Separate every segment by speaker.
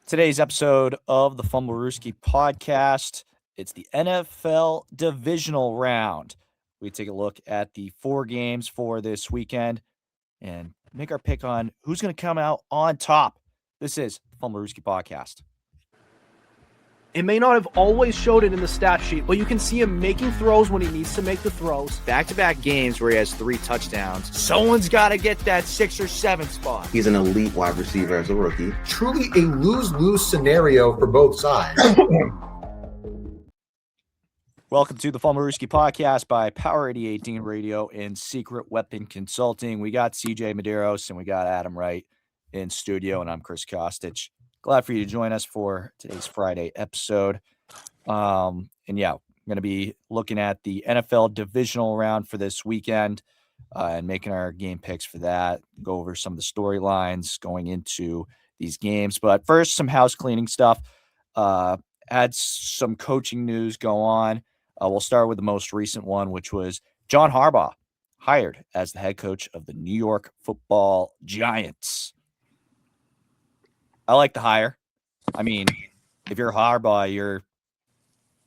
Speaker 1: Today's episode of the Fumblerooski podcast. It's the NFL Divisional Round. We take a look at the 4 games for this weekend and make our pick on who's going to come out on top. This is the Fumblerooski podcast.
Speaker 2: It may not have always showed it in the stat sheet, but you can see him making throws when he needs to make the throws.
Speaker 1: Back-to-back games where he has 3 touchdowns. Someone's got to get that 6 or 7 spot.
Speaker 3: He's an elite wide receiver as a rookie.
Speaker 4: Truly a lose-lose scenario for both sides.
Speaker 1: Welcome to the Fumblerooski podcast by Power 88 Radio and Secret Weapon Consulting. We got CJ Medeiros and we got Adam Wright in studio, and I'm Chris Costich. Glad for you to join us for today's Friday episode. I'm going to be looking at the NFL Divisional Round for this weekend and making our game picks for that. Go over some of the storylines going into these games. But first, some house cleaning stuff. Had some coaching news go on. We'll start with the most recent one, which was John Harbaugh hired as the head coach of the New York Football Giants. I like the hire. I mean, if you're Harbaugh, you're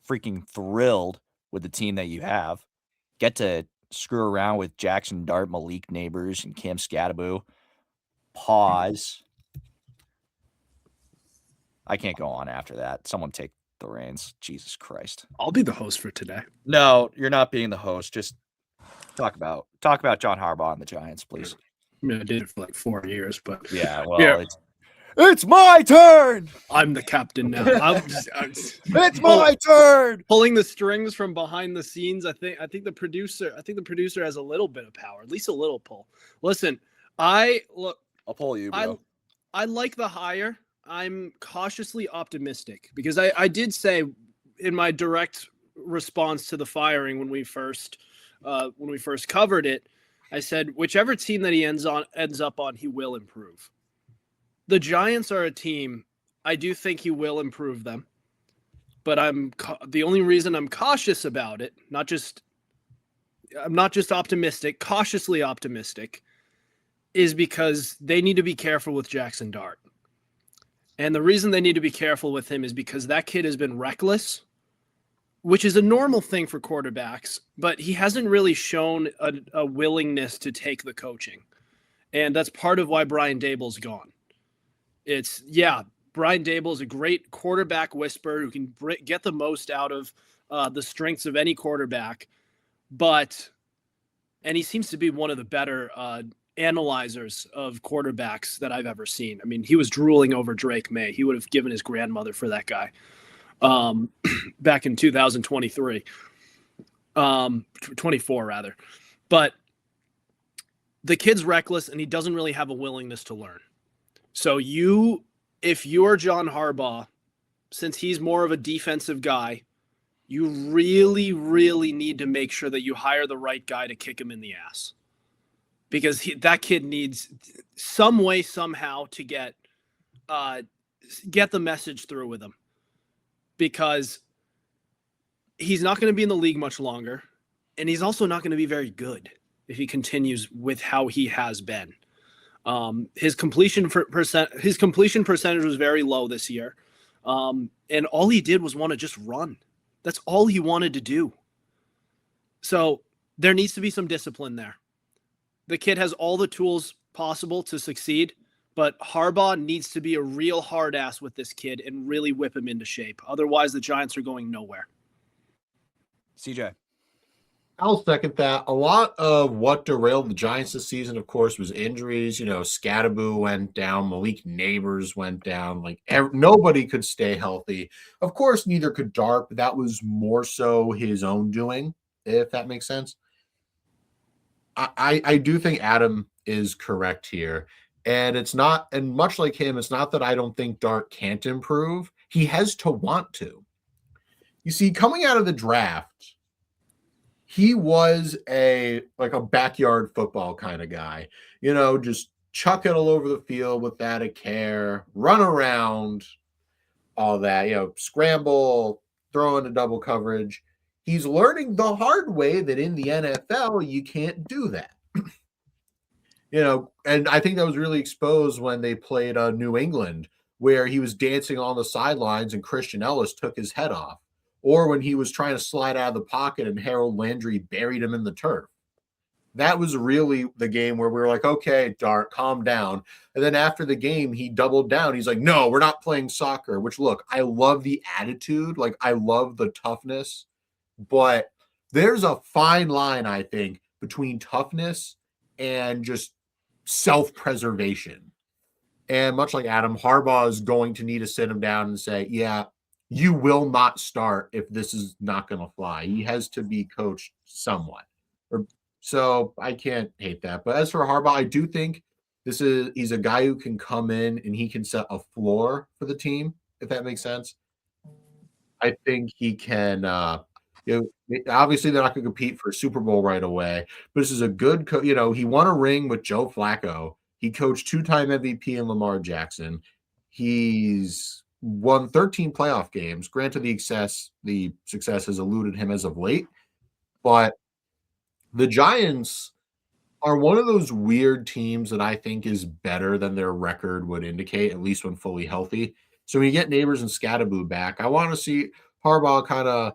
Speaker 1: freaking thrilled with the team that you have. Get to screw around with Jackson Dart, Malik Neighbors, and Cam Scattaboo. Pause. I can't go on after that. Someone take the reins. Jesus Christ.
Speaker 2: I'll be the host for today.
Speaker 1: No, you're not being the host. Just talk about John Harbaugh and the Giants, please.
Speaker 2: I mean, I did it for like 4 years, but
Speaker 1: Yeah, well, It's my turn.
Speaker 2: I'm the captain now.
Speaker 1: It's my turn.
Speaker 2: Pulling the strings from behind the scenes. I think the producer has a little bit of power, at least a little pull. Listen, I'll
Speaker 1: pull you, bro.
Speaker 2: I like the hire. I'm cautiously optimistic because I did say in my direct response to the firing when we first covered it, I said whichever team that he ends up on, he will improve. The Giants are a team, I do think he will improve them, but the only reason I'm cautious about it, I'm not just optimistic, cautiously optimistic, is because they need to be careful with Jackson Dart. And the reason they need to be careful with him is because that kid has been reckless, which is a normal thing for quarterbacks, but he hasn't really shown a willingness to take the coaching. And that's part of why Brian Daboll's gone. Brian Daboll is a great quarterback whisperer who can get the most out of the strengths of any quarterback, and he seems to be one of the better analyzers of quarterbacks that I've ever seen. I mean, he was drooling over Drake May. He would have given his grandmother for that guy back in 2023, 24 rather. But the kid's reckless, and he doesn't really have a willingness to learn. So if you're John Harbaugh, since he's more of a defensive guy, you really, really need to make sure that you hire the right guy to kick him in the ass. Because that kid needs some way, somehow to get the message through with him. Because he's not going to be in the league much longer, and he's also not going to be very good if he continues with how he has been. His completion percentage was very low this year. And all he did was want to just run. That's all he wanted to do. So there needs to be some discipline there. The kid has all the tools possible to succeed, but Harbaugh needs to be a real hard ass with this kid and really whip him into shape. Otherwise, the Giants are going nowhere.
Speaker 1: CJ.
Speaker 4: I'll second that. A lot of what derailed the Giants this season, of course, was injuries. Scattaboo went down. Malik Neighbors went down. Nobody could stay healthy. Of course, neither could Dart, but that was more so his own doing, if that makes sense. I do think Adam is correct here. And it's not, and much like him, it's not that I don't think Dart can't improve. He has to want to. You see, coming out of the draft, he was a backyard football kind of guy, just chuck it all over the field without a care, run around, all that, scramble, throw into double coverage. He's learning the hard way that in the NFL, you can't do that. And I think that was really exposed when they played New England where he was dancing on the sidelines and Christian Ellis took his head off, or when he was trying to slide out of the pocket and Harold Landry buried him in the turf. That was really the game where we were like, okay, Dart, calm down. And then after the game, he doubled down. He's like, no, we're not playing soccer, which, look, I love the attitude. Like, I love the toughness. But there's a fine line, I think, between toughness and just self-preservation. And much like Adam, Harbaugh is going to need to sit him down and say, yeah, you will not start if this is not going to fly. He has to be coached somewhat. So I can't hate that. But as for Harbaugh, I do think he's a guy who can come in and he can set a floor for the team, if that makes sense. I think he can, obviously they're not going to compete for a Super Bowl right away, but this is a good, he won a ring with Joe Flacco. He coached 2-time MVP in Lamar Jackson. He's won 13 playoff games. Granted, the success has eluded him as of late, but the Giants are one of those weird teams that I think is better than their record would indicate, at least when fully healthy. So when you get Neighbors and Scatterboo back, I want to see Harbaugh kind of,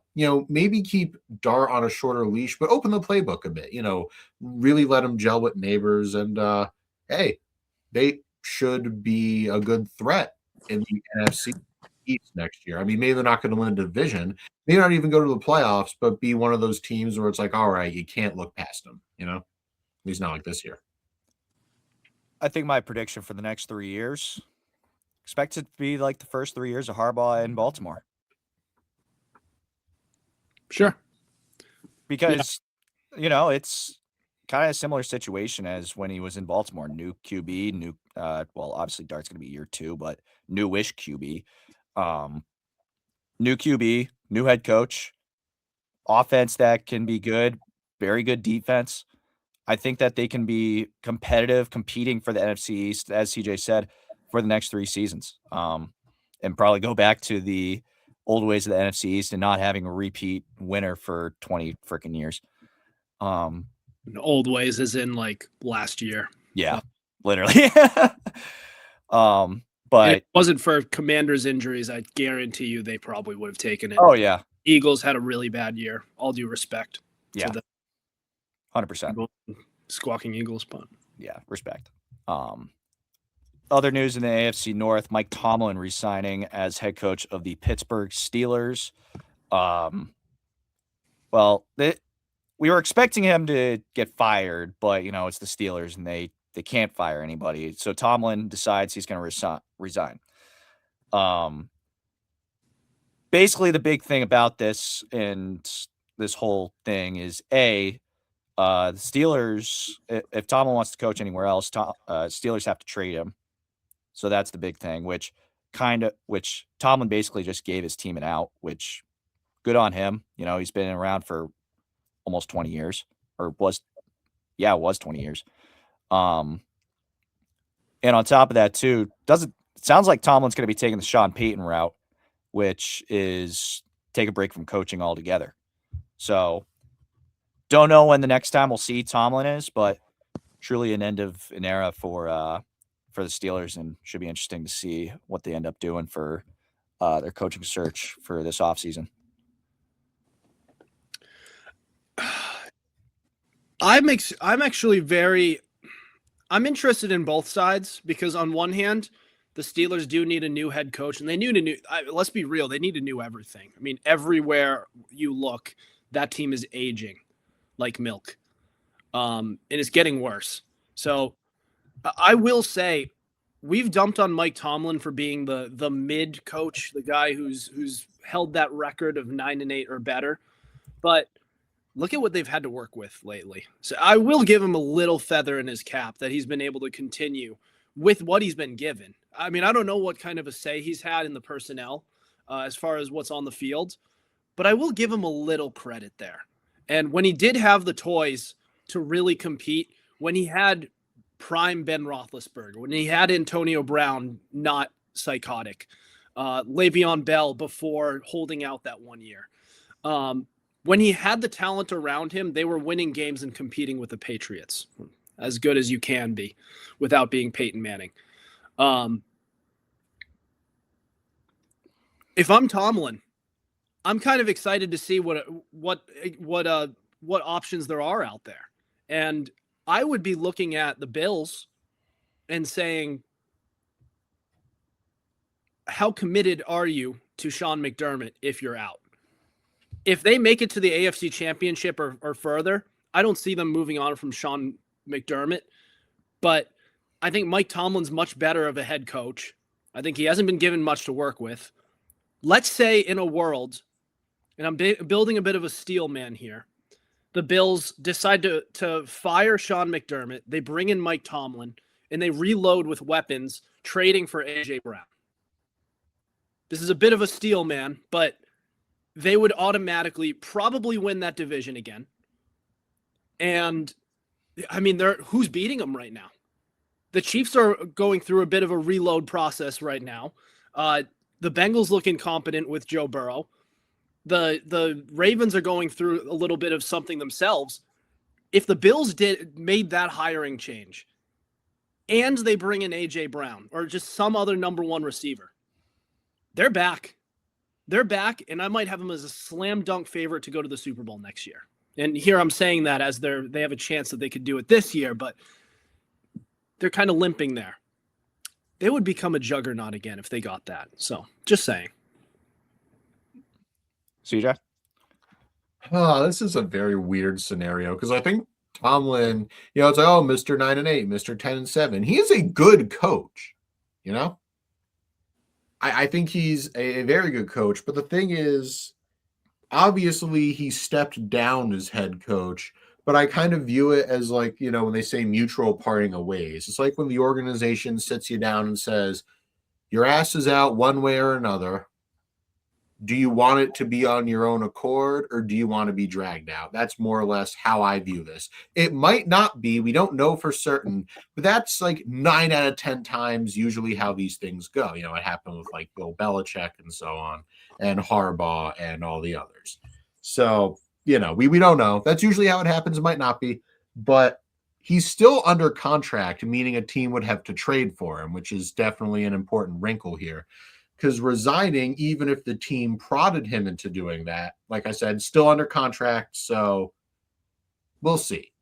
Speaker 4: maybe keep Dart on a shorter leash, but open the playbook a bit, really let him gel with Neighbors. And, hey, they should be a good threat in the NFC East next year. I mean, maybe they're not going to win a division. Maybe not even go to the playoffs, but be one of those teams where it's like, all right, you can't look past them, At least not like this year.
Speaker 1: I think my prediction for the next 3 years, expect it to be like the first 3 years of Harbaugh in Baltimore.
Speaker 2: Sure.
Speaker 1: Because, it's kind of a similar situation as when he was in Baltimore. New QB, obviously Dart's going to be year 2, but newish QB. New QB, new head coach, offense that can be good, very good defense. I think that they can be competitive, competing for the NFC East, as CJ said, for the next 3 seasons. And probably go back to the old ways of the NFC East and not having a repeat winner for 20 freaking years.
Speaker 2: Old ways as in like last year.
Speaker 1: Yeah, literally. But
Speaker 2: if it wasn't for Commanders' injuries, I guarantee you they probably would have taken it.
Speaker 1: Oh, yeah.
Speaker 2: Eagles had a really bad year. All due respect.
Speaker 1: Yeah.
Speaker 2: To the
Speaker 1: 100%.
Speaker 2: Squawking Eagles, but
Speaker 1: yeah, respect. Other news in the AFC North, Mike Tomlin resigning as head coach of the Pittsburgh Steelers. We were expecting him to get fired, but, it's the Steelers and they can't fire anybody. So Tomlin decides he's going to resign. Basically, the big thing about this and this whole thing is, the Steelers, if Tomlin wants to coach anywhere else, Steelers have to trade him. So that's the big thing, which Tomlin basically just gave his team an out, which good on him. He's been around for almost 20 years it was 20 years. And on top of that too, it sounds like Tomlin's going to be taking the Sean Payton route, which is take a break from coaching altogether. So don't know when the next time we'll see Tomlin is, but truly an end of an era for the Steelers, and should be interesting to see what they end up doing for their coaching search for this offseason.
Speaker 2: I'm interested in both sides, because on one hand, the Steelers do need a new head coach, and they need let's be real, they need to new everything. I mean, everywhere you look, that team is aging like milk. And it's getting worse. So I will say we've dumped on Mike Tomlin for being the mid coach, the guy who's held that record of 9-8 or better. But look at what they've had to work with lately. So I will give him a little feather in his cap that he's been able to continue with what he's been given. I mean, I don't know what kind of a say he's had in the personnel as far as what's on the field, but I will give him a little credit there. And when he did have the toys to really compete, when he had prime Ben Roethlisberger, when he had Antonio Brown, not psychotic, Le'Veon Bell before holding out that 1 year, when he had the talent around him, they were winning games and competing with the Patriots, as good as you can be without being Peyton Manning. If I'm Tomlin, I'm kind of excited to see what options there are out there. And I would be looking at the Bills and saying, how committed are you to Sean McDermott if you're out? If they make it to the AFC Championship or further, I don't see them moving on from Sean McDermott. But I think Mike Tomlin's much better of a head coach. I think he hasn't been given much to work with. Let's say in a world, and I'm building a bit of a steel man here, the Bills decide to fire Sean McDermott. They bring in Mike Tomlin, and they reload with weapons, trading for A.J. Brown. This is a bit of a steel man, but they would automatically probably win that division again. And, I mean, who's beating them right now? The Chiefs are going through a bit of a reload process right now. The Bengals look incompetent with Joe Burrow. The Ravens are going through a little bit of something themselves. If the Bills made that hiring change and they bring in A.J. Brown or just some other number one receiver, they're back. They're back, and I might have them as a slam dunk favorite to go to the Super Bowl next year. And here I'm saying that as they have a chance that they could do it this year, but they're kind of limping there. They would become a juggernaut again if they got that. So, just saying.
Speaker 1: CJ?
Speaker 4: Oh, this is a very weird scenario because I think Tomlin, it's like, oh, Mr. 9-8, Mr. 10-7. He is a good coach, I think he's a very good coach, but the thing is, obviously he stepped down as head coach, but I kind of view it as like, when they say mutual parting of ways. It's like when the organization sits you down and says, your ass is out one way or another. Do you want it to be on your own accord or do you want to be dragged out? That's more or less how I view this. It might not be, we don't know for certain, but that's like 9 out of 10 times usually how these things go. It happened with like Bill Belichick and so on, and Harbaugh and all the others. So, we don't know. That's usually how it happens. It might not be, but he's still under contract, meaning a team would have to trade for him, which is definitely an important wrinkle here. Because resigning, even if the team prodded him into doing that, like I said, still under contract. So we'll see.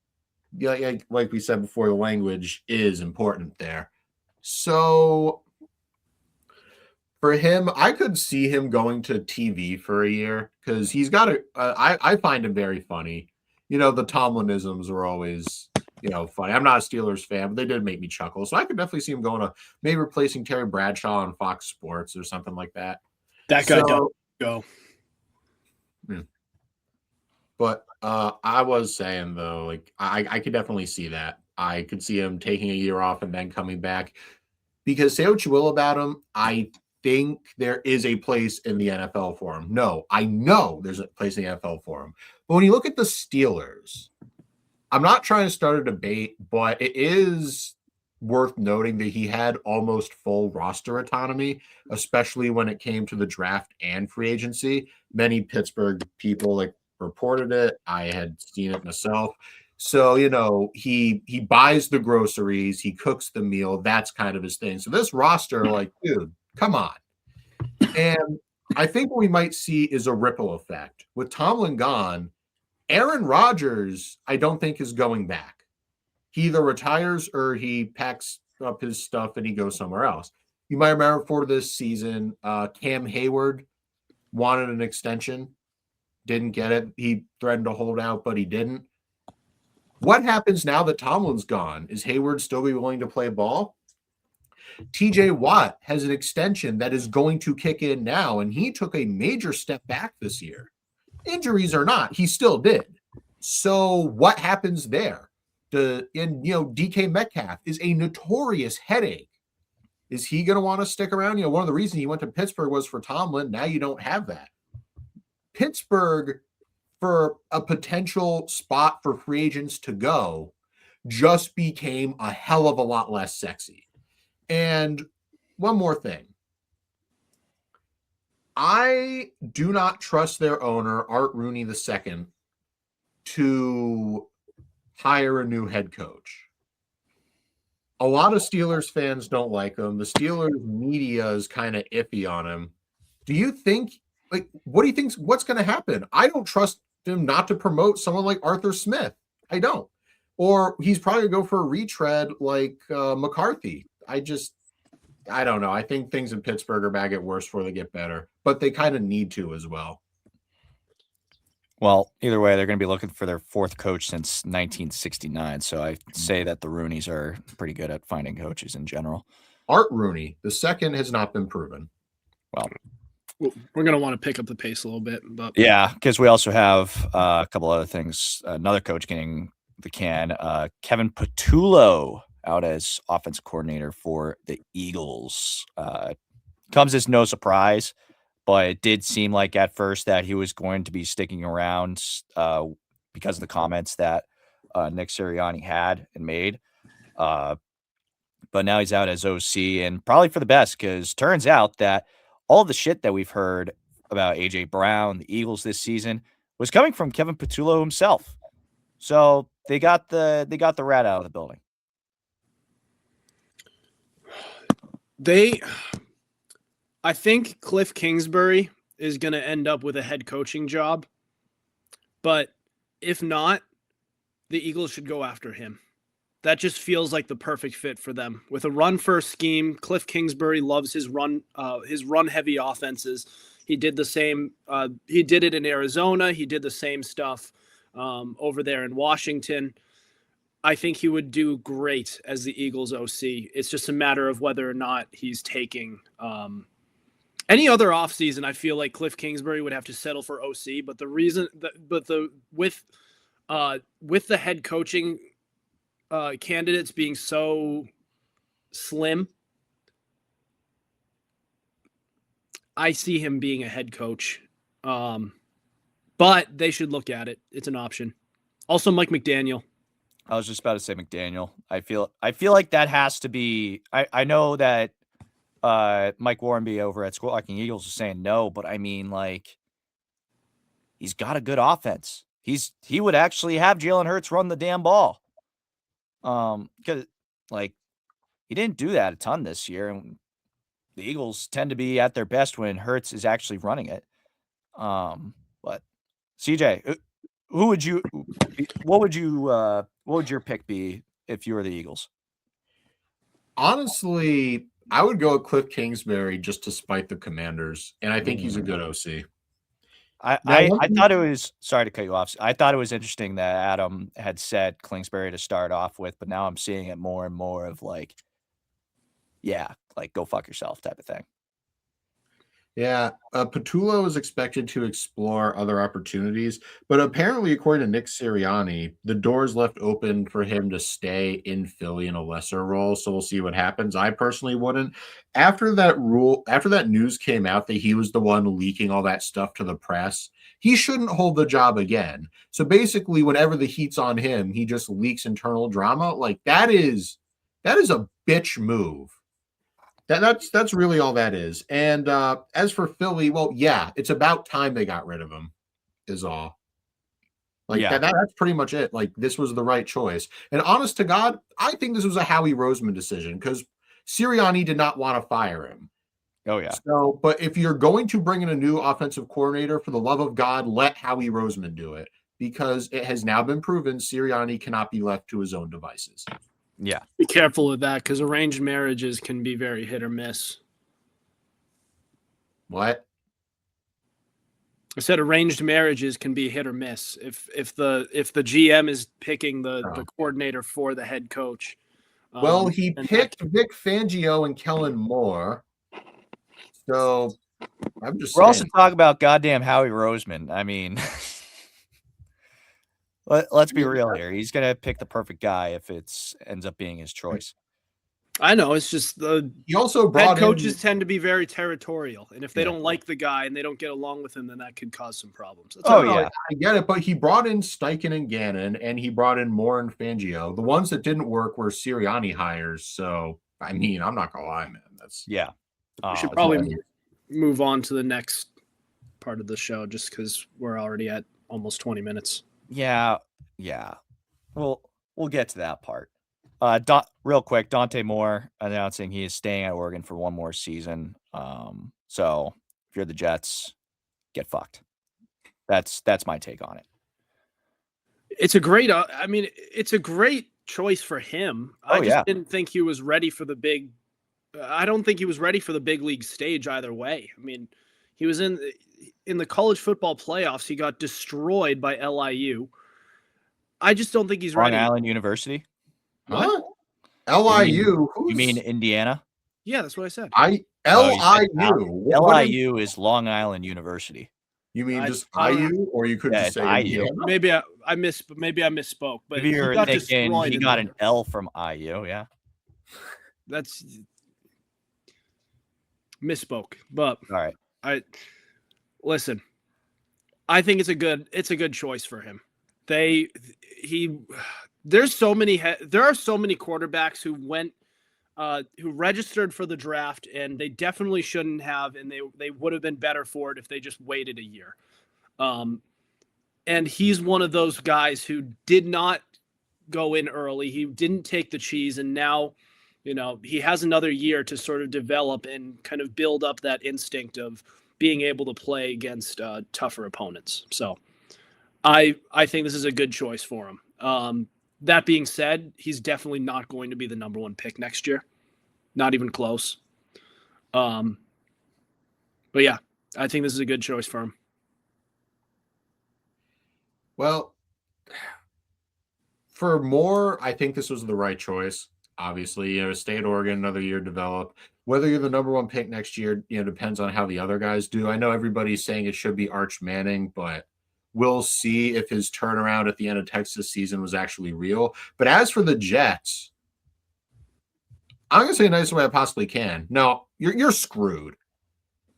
Speaker 4: Yeah, like we said before, the language is important there. So for him, I could see him going to TV for a year because he's got I find him very funny. The Tomlinisms are always funny. I'm not a Steelers fan, but they did make me chuckle. So I could definitely see him going to maybe replacing Terry Bradshaw on Fox Sports or something like that.
Speaker 2: That guy does go.
Speaker 4: But I was saying, though, like I could definitely see that. I could see him taking a year off and then coming back. Because say what you will about him, I think there is a place in the NFL for him. No, I know there's a place in the NFL for him. But when you look at the Steelers, I'm not trying to start a debate, but it is worth noting that he had almost full roster autonomy, especially when it came to the draft and free agency. Many Pittsburgh people reported it. I had seen it myself. So, he buys the groceries, he cooks the meal. That's kind of his thing. So this roster, dude, come on. And I think what we might see is a ripple effect. With Tomlin gone, Aaron Rodgers, I don't think is going back. He either retires or he packs up his stuff and he goes somewhere else. You might remember for this season, Cam Hayward wanted an extension, didn't get it. He threatened to hold out, but he didn't. What happens now that Tomlin's gone? Is Hayward still be willing to play ball? TJ Watt has an extension that is going to kick in now, and he took a major step back this year. Injuries or not, he still did. So what happens there? DK Metcalf is a notorious headache. Is he going to want to stick around? One of the reasons he went to Pittsburgh was for Tomlin. Now you don't have that. Pittsburgh, for a potential spot for free agents to go, just became a hell of a lot less sexy. And one more thing. I do not trust their owner, Art Rooney II, to hire a new head coach. A lot of Steelers fans don't like him. The Steelers media is kind of iffy on him. do you think, what do you think's what's going to happen? I don't trust him not to promote someone like Arthur Smith. I don't. Or he's probably going to go for a retread like McCarthy. I don't know. I think things in Pittsburgh are about to get worse before they get better, but they kind of need to as well.
Speaker 1: Well, either way, they're going to be looking for their fourth coach since 1969. So I say that the Rooneys are pretty good at finding coaches in general.
Speaker 4: Art Rooney, the second, has not been proven.
Speaker 2: Well, we're going to want to pick up the pace a little bit. But
Speaker 1: yeah, because we also have a couple other things. Another coach getting the can. Kevin Patullo out as offensive coordinator for the Eagles. Comes as no surprise. But it did seem like at first that he was going to be sticking around because of the comments that Nick Sirianni had and made. But now he's out as OC, and probably for the best, because turns out that all the shit that we've heard about A.J. Brown, the Eagles this season, was coming from Kevin Patullo himself. So they got the rat out of the building.
Speaker 2: I think Cliff Kingsbury is going to end up with a head coaching job. But if not, the Eagles should go after him. That just feels like the perfect fit for them. With a run-first scheme, Cliff Kingsbury loves his run-heavy offenses. He did the same. He did it in Arizona. He did the same stuff over there in Washington. I think he would do great as the Eagles OC. It's just a matter of whether or not he's taking any other offseason. I feel like Cliff Kingsbury would have to settle for OC, but with the head coaching candidates being so slim, I see him being a head coach. But they should look at it. It's an option. Also, Mike McDaniel.
Speaker 1: I was just about to say McDaniel. I feel like that has to be. I know that Mike Warrenby over at Squawking Eagles is saying no, but I mean, like, he's got a good offense. He would actually have Jalen Hurts run the damn ball. Because like he didn't do that a ton this year, and the Eagles tend to be at their best when Hurts is actually running it. But CJ, what would your pick be if you were the Eagles?
Speaker 4: Honestly, I would go with Cliff Kingsbury just to spite the Commanders, and I think he's a good OC.
Speaker 1: I thought it was, sorry to cut you off. I thought it was interesting that Adam had said Kingsbury to start off with, but now I'm seeing it more and more of like, yeah, like go fuck yourself type of thing.
Speaker 4: Yeah, Patullo is expected to explore other opportunities, but apparently, according to Nick Sirianni, the door is left open for him to stay in Philly in a lesser role. So we'll see what happens. I personally wouldn't. After that news came out that he was the one leaking all that stuff to the press, he shouldn't hold the job again. So basically, whenever the heat's on him, he just leaks internal drama. Like that is a bitch move. That's really all that is. And as for Philly, well, yeah, it's about time they got rid of him, is all. Like that's pretty much it. Like this was the right choice. And honest to God, I think this was a Howie Roseman decision because Sirianni did not want to fire him.
Speaker 1: Oh yeah.
Speaker 4: So, but if you're going to bring in a new offensive coordinator, for the love of God, let Howie Roseman do it because it has now been proven Sirianni cannot be left to his own devices.
Speaker 1: Yeah.
Speaker 2: Be careful of that because arranged marriages can be very hit or miss.
Speaker 4: What?
Speaker 2: I said arranged marriages can be hit or miss. If the GM is picking the coordinator for the head coach.
Speaker 4: Well, he picked Vic Fangio and Kellen Moore. So I'm just
Speaker 1: We're also talking about goddamn Howie Roseman. I mean, let's be real here. He's gonna pick the perfect guy if it ends up being his choice.
Speaker 2: I know. It's just
Speaker 4: he also brought
Speaker 2: head coaches tend to be very territorial, and if they don't like the guy and they don't get along with him, then that could cause some problems.
Speaker 4: I get it. But he brought in Steichen and Gannon, and he brought in Moore and Fangio. The ones that didn't work were Sirianni hires. So I mean, I'm not gonna lie, man. That's
Speaker 2: we should probably move on to the next part of the show just because we're already at almost 20 minutes.
Speaker 1: Yeah. We'll get to that part. Real quick, Dante Moore announcing he is staying at Oregon for one more season. So if you're the Jets, get fucked. That's my take on it.
Speaker 2: It's a great. It's a great choice for him. I just didn't think he was ready for the big. I don't think he was ready for the big league stage either way. I mean, he was in the college football playoffs. He got destroyed by LIU. I just don't think he's ready.
Speaker 1: Long Island University.
Speaker 2: What?
Speaker 4: LIU?
Speaker 1: You mean Indiana?
Speaker 2: Yeah, that's what I said.
Speaker 4: LIU.
Speaker 1: LIU is Long Island University.
Speaker 4: You mean just IU, or you could just say
Speaker 1: IU?
Speaker 2: Maybe I misspoke. But
Speaker 1: maybe you're thinking he got an L from IU. Yeah,
Speaker 2: that's misspoke. But
Speaker 1: all right.
Speaker 2: Listen. I think it's a good choice for him. There are so many quarterbacks who registered for the draft, and they definitely shouldn't have, and they would have been better for it if they just waited a year. And he's one of those guys who did not go in early. He didn't take the cheese, and now, he has another year to sort of develop and kind of build up that instinct of being able to play against tougher opponents. So I think this is a good choice for him. That being said, he's definitely not going to be the number one pick next year. Not even close. But yeah, I think this is a good choice for him.
Speaker 4: Well, for Moore, I think this was the right choice. Obviously, stay at Oregon, another year, develop. Whether you're the number one pick next year, depends on how the other guys do. I know everybody's saying it should be Arch Manning, but we'll see if his turnaround at the end of Texas season was actually real. But as for the Jets, I'm going to say the nicest way I possibly can. No, you're screwed.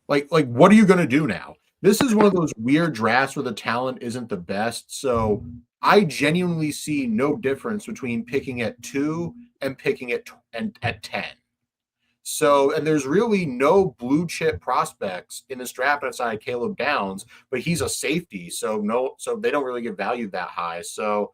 Speaker 4: Like, what are you going to do now? This is one of those weird drafts where the talent isn't the best. So I genuinely see no difference between picking at 2 and picking at 10. So, and there's really no blue chip prospects in this draft outside Caleb Downs, but he's a safety. So they don't really get valued that high. So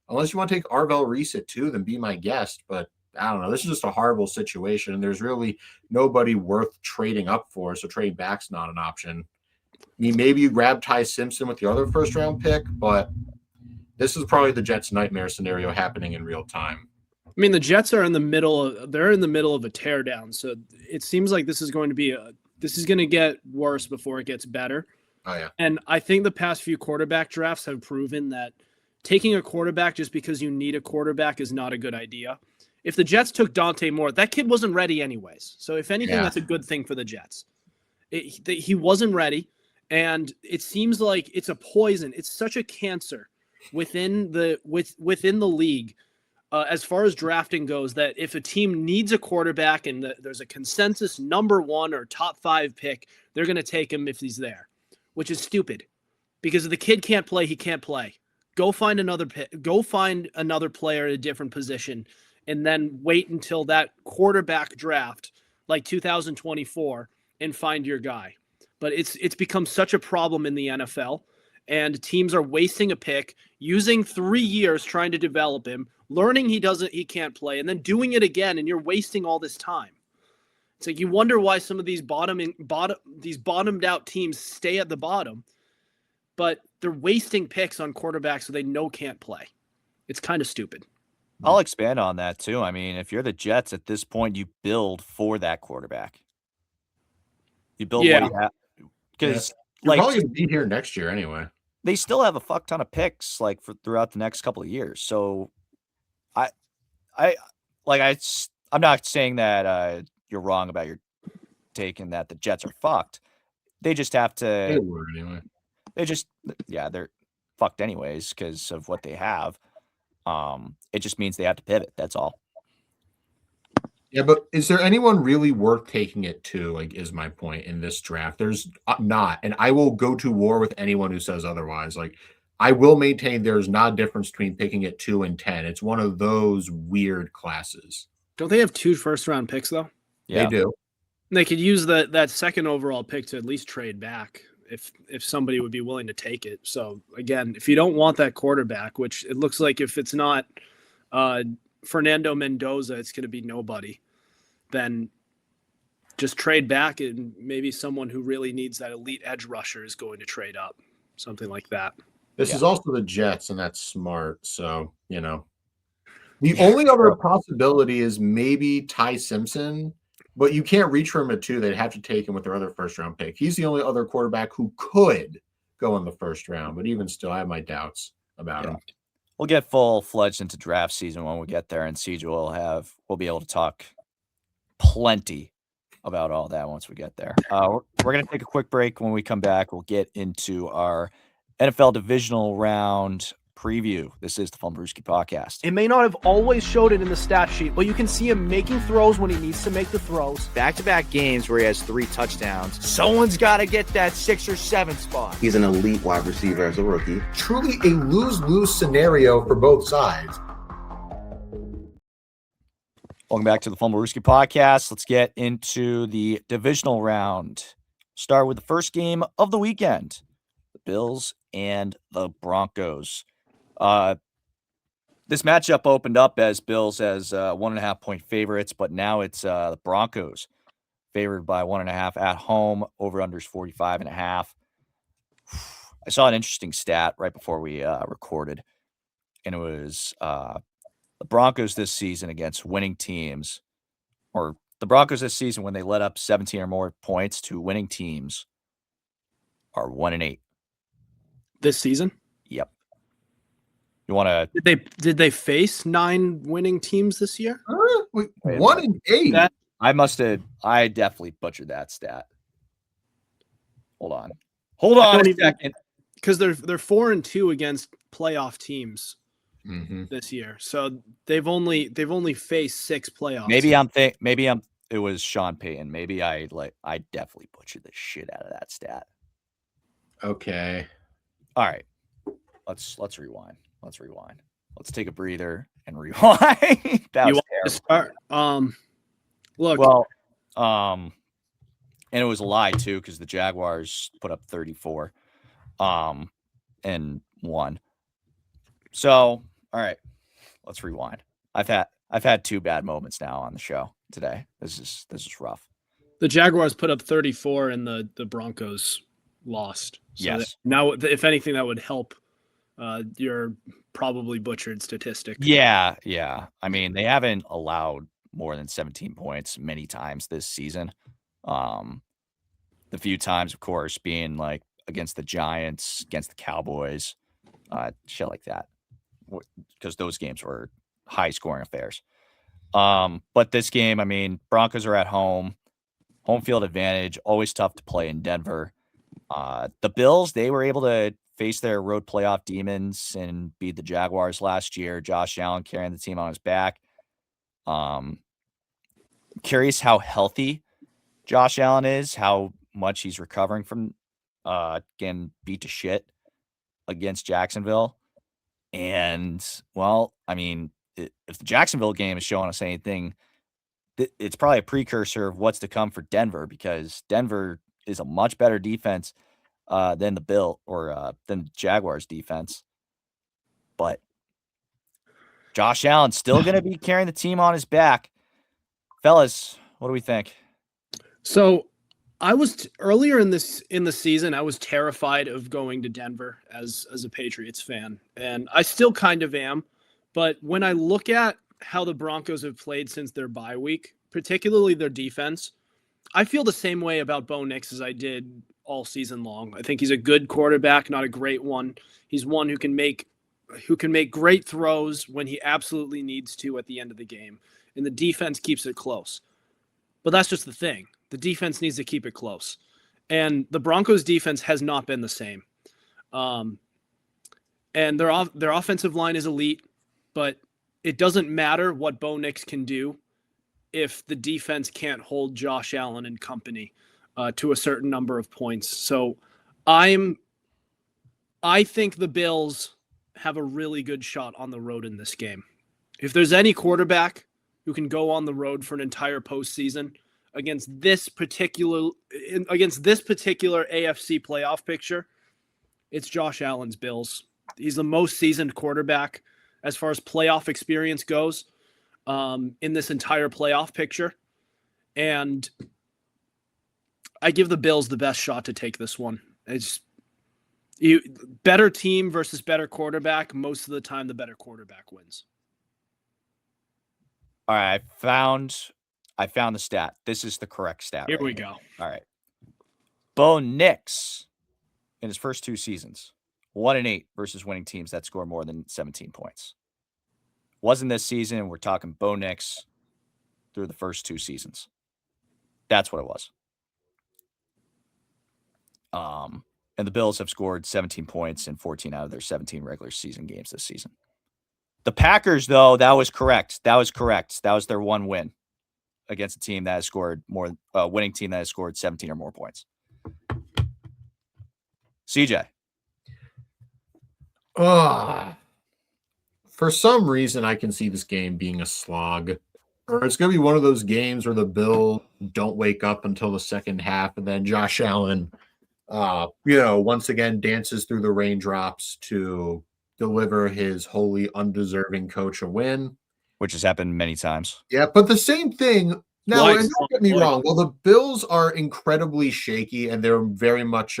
Speaker 4: unless you want to take Arvell Reese at 2, then be my guest. But I don't know. This is just a horrible situation. And there's really nobody worth trading up for. So trading back's not an option. I mean, maybe you grab Ty Simpson with the other first round pick, but this is probably the Jets' nightmare scenario happening in real time.
Speaker 2: I mean, the Jets are in the middle of a teardown. So it seems like this is going to get worse before it gets better.
Speaker 4: Oh yeah.
Speaker 2: And I think the past few quarterback drafts have proven that taking a quarterback just because you need a quarterback is not a good idea. If the Jets took Dante Moore, that kid wasn't ready anyways. So if anything, that's a good thing for the Jets. He wasn't ready, and it seems like it's a poison. It's such a cancer within the league. As far as drafting goes, that if a team needs a quarterback and there's a consensus number 1 or top 5 pick, they're going to take him if he's there, which is stupid because if the kid can't play, he can't play. Go find another player at a different position and then wait until that quarterback draft like 2024 and find your guy. But it's become such a problem in the NFL. And teams are wasting a pick, using 3 years trying to develop him, learning he can't play, and then doing it again, and you're wasting all this time. It's like you wonder why some of these bottomed out teams stay at the bottom, but they're wasting picks on quarterbacks who they know can't play. It's kind of stupid.
Speaker 1: I'll expand on that too. I mean, if you're the Jets at this point, you build for that quarterback. You build what you have because.
Speaker 4: You're probably going to be here next year anyway.
Speaker 1: They still have a fuck ton of picks throughout the next couple of years. So I'm not saying that you're wrong about your take and that the Jets are fucked. They just have to.
Speaker 4: They were anyway.
Speaker 1: They're fucked anyways because of what they have. It just means they have to pivot. That's all.
Speaker 4: Yeah, but is there anyone really worth taking it to, is my point in this draft? There's not, and I will go to war with anyone who says otherwise. I will maintain there's not a difference between picking at 2 and 10. It's one of those weird classes.
Speaker 2: Don't they have 2 first-round picks, though?
Speaker 1: Yeah.
Speaker 4: They do.
Speaker 2: They could use that second overall pick to at least trade back if somebody would be willing to take it. So, again, if you don't want that quarterback, which it looks like if it's not Fernando Mendoza, it's going to be nobody, then just trade back, and maybe someone who really needs that elite edge rusher is going to trade up, something like that.
Speaker 4: This is also the Jets, and that's smart. So, the only other possibility is maybe Ty Simpson, but you can't reach for him at 2. They'd have to take him with their other first-round pick. He's the only other quarterback who could go in the first round, but even still, I have my doubts about him.
Speaker 1: We'll get full-fledged into draft season when we get there, and CJ we'll be able to talk plenty about all that once we get there. We're going to take a quick break. When we come back, we'll get into our NFL Divisional Round preview. This is the Fumblerooski podcast.
Speaker 2: It may not have always showed it in the stat sheet, but you can see him making throws when he needs to make the throws.
Speaker 1: Back-to-back games where he has 3 touchdowns. Someone's got to get that 6 or 7 spot.
Speaker 3: He's an elite wide receiver as a rookie.
Speaker 4: Truly a lose-lose scenario for both sides.
Speaker 1: Welcome back to the Fumblerooski podcast. Let's get into the divisional round. Start with the first game of the weekend. The Bills and the Broncos. This matchup opened up as Bills as 1.5 point favorites, but now it's the Broncos favored by 1.5 at home. Over unders 45.5. I saw an interesting stat right before we recorded, and it was the Broncos this season against winning teams, or the Broncos this season when they let up 17 or more points to winning teams, are 1-8
Speaker 2: this season.
Speaker 1: Yep. You want to?
Speaker 2: Did they face 9 winning teams this year?
Speaker 4: 1-8.
Speaker 1: I definitely butchered that stat. Hold on a second.
Speaker 2: Because they're 4-2 against playoff teams this year, so they've only faced 6 playoffs.
Speaker 1: It was Sean Payton. Maybe I definitely butchered the shit out of that stat.
Speaker 4: Okay.
Speaker 1: All right. Let's rewind. Let's take a breather and rewind. That was terrible.
Speaker 2: Look.
Speaker 1: Well, and it was a lie too, because the Jaguars put up 34 and won. So, all right, let's rewind. I've had 2 bad moments now on the show today. This is rough.
Speaker 2: The Jaguars put up 34 and the Broncos lost. So
Speaker 1: yes.
Speaker 2: Now, if anything, that would help your probably butchered statistic.
Speaker 1: Yeah. I mean, they haven't allowed more than 17 points many times this season. The few times, of course, being like against the Giants, against the Cowboys, shit like that, because those games were high-scoring affairs. But this game, I mean, Broncos are at home field advantage, always tough to play in Denver. The Bills, they were able to face their road playoff demons and beat the Jaguars last year. Josh Allen carrying the team on his back. Curious how healthy Josh Allen is, how much he's recovering from getting beat to shit against Jacksonville. And, well, I mean, if the Jacksonville game is showing us anything, it's probably a precursor of what's to come for Denver, because Denver is a much better defense than the Jaguars defense. But Josh Allen's still going to be carrying the team on his back. Fellas, what do we think?
Speaker 2: So I was earlier in the season, I was terrified of going to Denver as a Patriots fan, and I still kind of am. But when I look at how the Broncos have played since their bye week, particularly their defense, I feel the same way about Bo Nix as I did all season long. I think he's a good quarterback, not a great one. He's one who can make great throws when he absolutely needs to at the end of the game, and the defense keeps it close. But that's just the thing. The defense needs to keep it close. And the Broncos defense has not been the same. And their offensive line is elite, but it doesn't matter what Bo Nix can do if the defense can't hold Josh Allen and company to a certain number of points. So I think the Bills have a really good shot on the road in this game. If there's any quarterback who can go on the road for an entire postseason against this particular AFC playoff picture, it's Josh Allen's Bills. He's the most seasoned quarterback as far as playoff experience goes in this entire playoff picture. And I give the Bills the best shot to take this one. It's better team versus better quarterback. Most of the time, the better quarterback wins.
Speaker 1: All right, I found the stat. This is the correct stat.
Speaker 2: Here
Speaker 1: right
Speaker 2: we go.
Speaker 1: All right. Bo Nix in his first 2 seasons, 1-8 versus winning teams that score more than 17 points. Wasn't this season. We're talking Bo Nix through the first 2 seasons. That's what it was. And the Bills have scored 17 points in 14 out of their 17 regular season games this season. The Packers, though, that was correct. That was their one win against a team that has scored more, winning team that has scored 17 or more points. CJ.
Speaker 4: For some reason, I can see this game being a slog. Or it's going to be one of those games where the Bills don't wake up until the second half, and then Josh Allen, once again dances through the raindrops to deliver his wholly undeserving coach a win.
Speaker 1: Which has happened many times.
Speaker 4: Yeah, but the same thing. Now, and don't get me wrong. Well, the Bills are incredibly shaky, and they're very much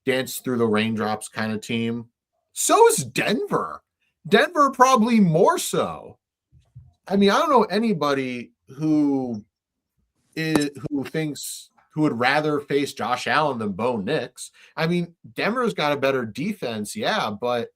Speaker 4: dance through the raindrops kind of team. So is Denver. Denver probably more so. I mean, I don't know anybody who would rather face Josh Allen than Bo Nix. I mean, Denver's got a better defense, yeah, but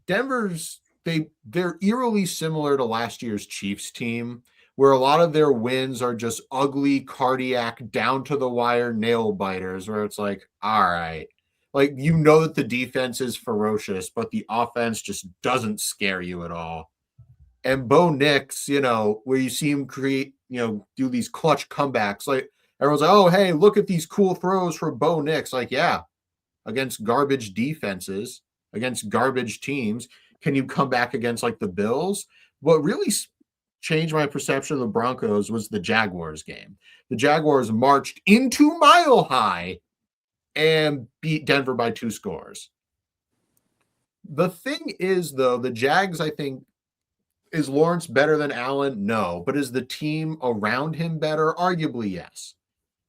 Speaker 4: they're eerily similar to last year's Chiefs team, where a lot of their wins are just ugly, cardiac, down to the wire nail biters, where it's like, all right, like, that the defense is ferocious, but the offense just doesn't scare you at all. And Bo Nix, where you see him create, do these clutch comebacks, like everyone's like, oh, hey, look at these cool throws for Bo Nix. Like, yeah, against garbage defenses, against garbage teams, can you come back against like the Bills? What really changed my perception of the Broncos was the Jaguars game. The Jaguars marched into Mile High and beat Denver by 2 scores. The thing is, though, the Jags, I think, is Lawrence better than Allen? No. But is the team around him better? Arguably, yes.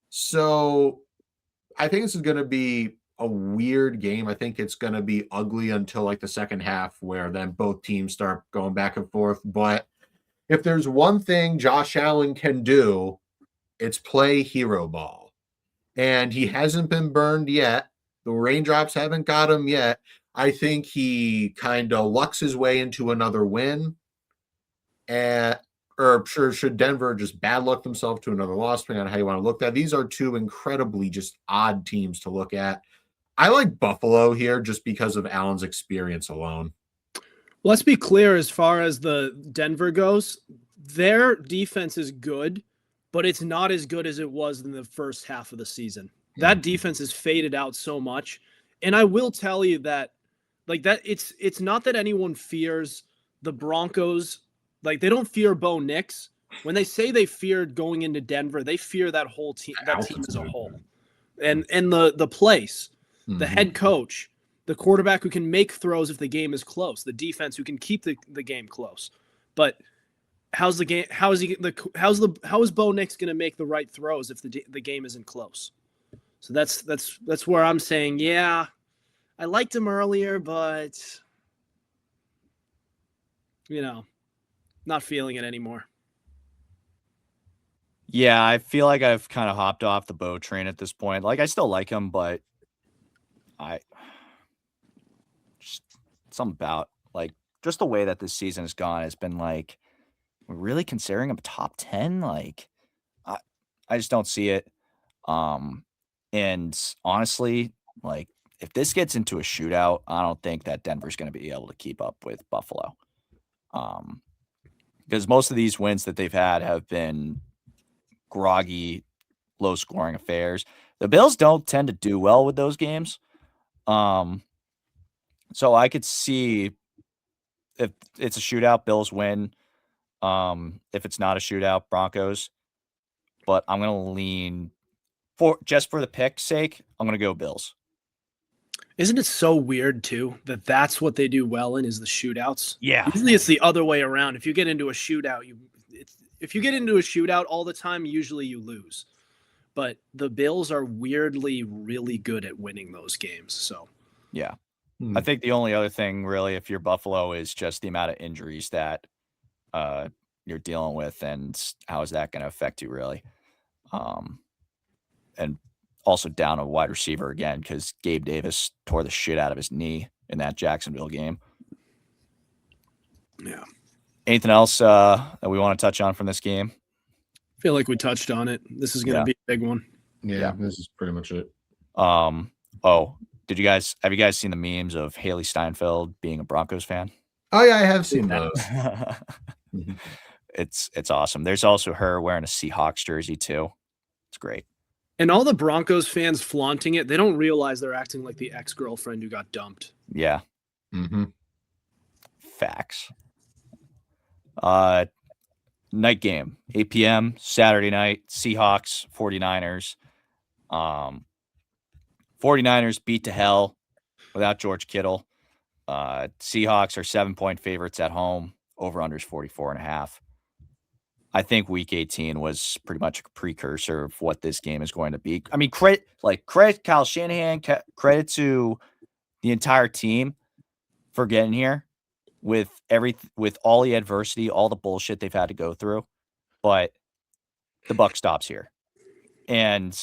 Speaker 4: So I think this is going to be a weird game. I think it's going to be ugly until like the second half, where then both teams start going back and forth. But if there's one thing Josh Allen can do, it's play hero ball. And he hasn't been burned yet. The raindrops haven't got him yet. I think he kind of lucks his way into another win. Should Denver just bad luck themselves to another loss, depending on how you want to look at it. These are 2 incredibly just odd teams to look at. I like Buffalo here just because of Allen's experience alone.
Speaker 2: Let's be clear, as far as the Denver goes, their defense is good, but it's not as good as it was in the first half of the season. That defense has faded out so much. And I will tell you that, it's not that anyone fears the Broncos. Like, they don't fear Bo Nix. When they say they feared going into Denver, they fear that whole team, that team as a whole. And the place, the head coach, the quarterback who can make throws if the game is close, the defense who can keep the game close. But how is Bo Nix going to make the right throws if the game isn't close? So that's where I'm saying, yeah, I liked him earlier, but not feeling it anymore.
Speaker 1: Yeah, I feel like I've kind of hopped off the Bo train at this point. Like, I still like him, but just something about like just the way that this season has gone has been like, we're really considering him top 10. Like, I just don't see it. And honestly, like, if this gets into a shootout, I don't think that Denver's going to be able to keep up with Buffalo. Because most of these wins that they've had have been groggy, low-scoring affairs. The Bills don't tend to do well with those games. So I could see if it's a shootout, Bills win. If it's not a shootout, Broncos. But I'm going to lean for the pick's sake, I'm going to go Bills.
Speaker 2: Isn't it so weird, too, that that's what they do well in is the shootouts?
Speaker 1: Yeah.
Speaker 2: Usually it's the other way around. If you get into a shootout, if you get into a shootout all the time, usually you lose. but the Bills are weirdly really good at winning those games. So,
Speaker 1: yeah. I think the only other thing really, if you're Buffalo, is just the amount of injuries that you're dealing with, and how is that going to affect you really? And also down a wide receiver again, because Gabe Davis tore the shit out of his knee in that Jacksonville game.
Speaker 2: yeah.
Speaker 1: Anything else that we want to touch on from this game?
Speaker 2: I feel like we touched on it. This is going to be a big one.
Speaker 4: Yeah, this is pretty much it.
Speaker 1: Oh, have you guys seen the memes of Haley Steinfeld being a Broncos fan?
Speaker 4: Oh yeah, I have seen those.
Speaker 1: It's awesome. There's also her wearing a Seahawks jersey too. It's great.
Speaker 2: And all the Broncos fans flaunting it, they don't realize they're acting like the ex-girlfriend who got dumped.
Speaker 1: Yeah. Facts. Night game, 8 p.m. Saturday night, Seahawks, 49ers. 49ers beat to hell without George Kittle. Seahawks are 7-point favorites at home. Over-unders 44.5. I think Week 18 was pretty much a precursor of what this game is going to be. I mean, credit Kyle Shanahan, credit to the entire team for getting here with all the adversity, all the bullshit they've had to go through. But the buck stops here. And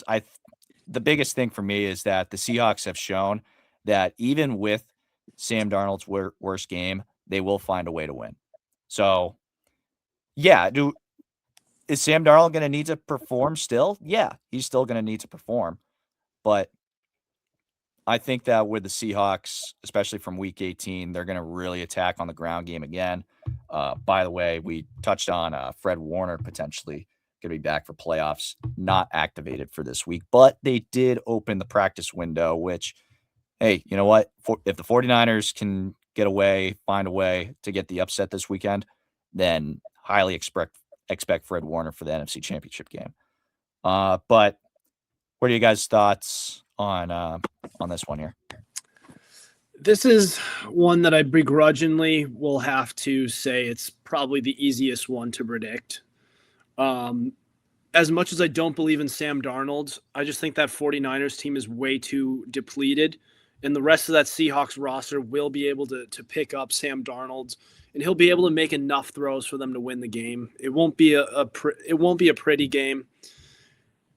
Speaker 1: the biggest thing for me is that the Seahawks have shown that even with Sam Darnold's worst game, they will find a way to win. So, yeah, is Sam Darnold going to need to perform still? Yeah, he's still going to need to perform. But I think that with the Seahawks, especially from Week 18, they're going to really attack on the ground game again. By the way, we touched on Fred Warner potentially going to be back for playoffs, not activated for this week, but they did open the practice window, which, hey, you know what? If the 49ers can find a way to get the upset this weekend, then highly expect Fred Warner for the NFC Championship game. But what are you guys' thoughts on this one here?
Speaker 2: This is one that I begrudgingly will have to say it's probably the easiest one to predict. As much as I don't believe in Sam Darnold, I just think that 49ers team is way too depleted, and the rest of that Seahawks roster will be able to pick up Sam Darnold, and he'll be able to make enough throws for them to win the game. It won't be a pretty game.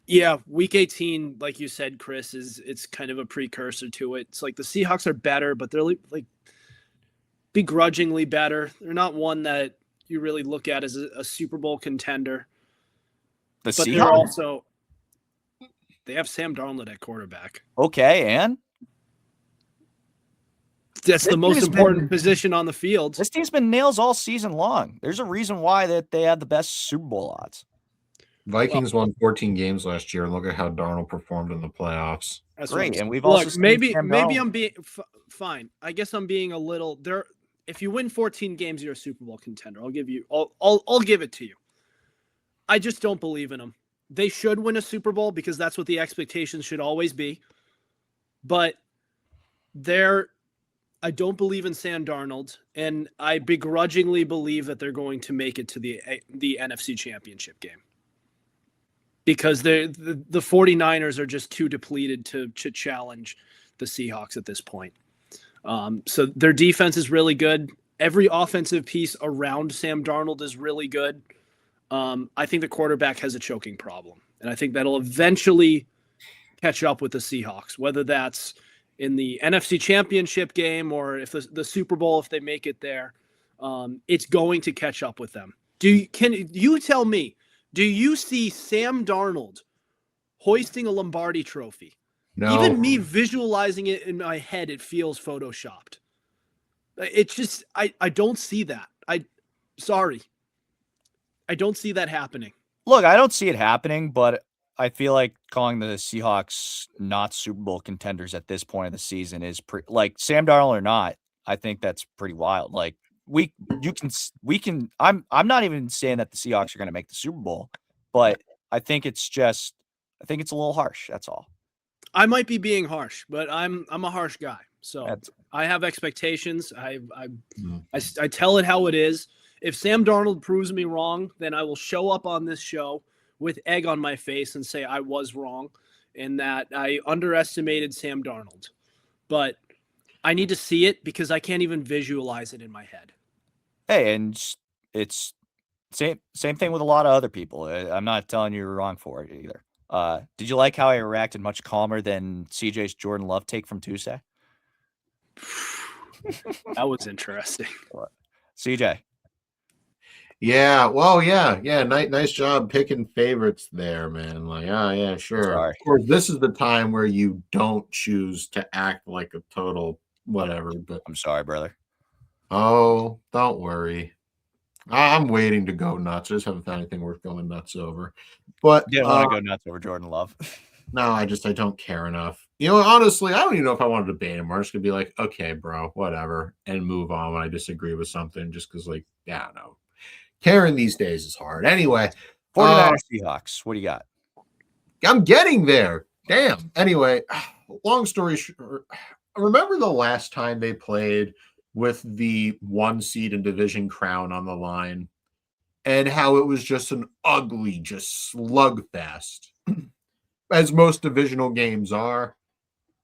Speaker 2: Yeah, Week 18, like you said, Chris, it's kind of a precursor to it. It's like the Seahawks are better, but they're like begrudgingly better. They're not one that you really look at as a Super Bowl contender.
Speaker 1: The
Speaker 2: But
Speaker 1: Seahawks?
Speaker 2: they have Sam Darnold at quarterback.
Speaker 1: Okay, and?
Speaker 2: That's the most important position on the field.
Speaker 1: This team's been nails all season long. There's a reason why that they had the best Super Bowl odds.
Speaker 4: Vikings won 14 games last year, and look at how Darnold performed in the playoffs.
Speaker 2: That's
Speaker 1: great, and we've
Speaker 2: look,
Speaker 1: also seen
Speaker 2: maybe
Speaker 1: Sam
Speaker 2: I'm being fine. I guess I'm being a little there. If you win 14 games, you're a Super Bowl contender. I'll give it to you. I just don't believe in them. They should win a Super Bowl because that's what the expectations should always be. But I don't believe in Sam Darnold, and I begrudgingly believe that they're going to make it to the NFC Championship game. Because the 49ers are just too depleted to challenge the Seahawks at this point. So their defense is really good. Every offensive piece around Sam Darnold is really good. I think the quarterback has a choking problem. And I think that'll eventually catch up with the Seahawks, whether that's in the NFC Championship game or if the Super Bowl, if they make it there. It's going to catch up with them. Can you tell me, do you see Sam Darnold hoisting a Lombardi trophy?
Speaker 4: No.
Speaker 2: Even me visualizing it in my head, it feels photoshopped. It's just, I don't see that. Sorry. I don't see that happening.
Speaker 1: Look, I don't see it happening, but I feel like calling the Seahawks not Super Bowl contenders at this point of the season is like Sam Darnold or not. I think that's pretty wild. Like we can. I'm not even saying that the Seahawks are going to make the Super Bowl, but I think it's a little harsh. That's all.
Speaker 2: I might be being harsh, but I'm a harsh guy. So I have expectations. I tell it how it is. If Sam Darnold proves me wrong, then I will show up on this show with egg on my face and say I was wrong and that I underestimated Sam Darnold. But I need to see it because I can't even visualize it in my head.
Speaker 1: Hey, and it's same thing with a lot of other people. I'm not telling you you're wrong for it either. Did you like how I reacted much calmer than CJ's Jordan Love take from Tuesday?
Speaker 2: That was interesting.
Speaker 1: CJ.
Speaker 4: Yeah, well, yeah. Nice job picking favorites there, man. Like, yeah, sure.
Speaker 1: Sorry.
Speaker 4: Of course, this is the time where you don't choose to act like a total whatever. But
Speaker 1: I'm sorry, brother.
Speaker 4: oh, don't worry. I'm waiting to go nuts. I just haven't found anything worth going nuts over. But
Speaker 1: Didn't want to go nuts over Jordan Love.
Speaker 4: No, I don't care enough. Honestly, I don't even know if I want to debate him. I'm just gonna be like, okay, bro, whatever, and move on when I disagree with something. Just because, like, yeah, I don't know. Caring these days is hard. Anyway,
Speaker 1: 49ers Seahawks. What do you got?
Speaker 4: I'm getting there. Damn. Anyway, long story short, remember the last time they played with the 1 seed and division crown on the line, and how it was just an ugly, just slugfest, as most divisional games are.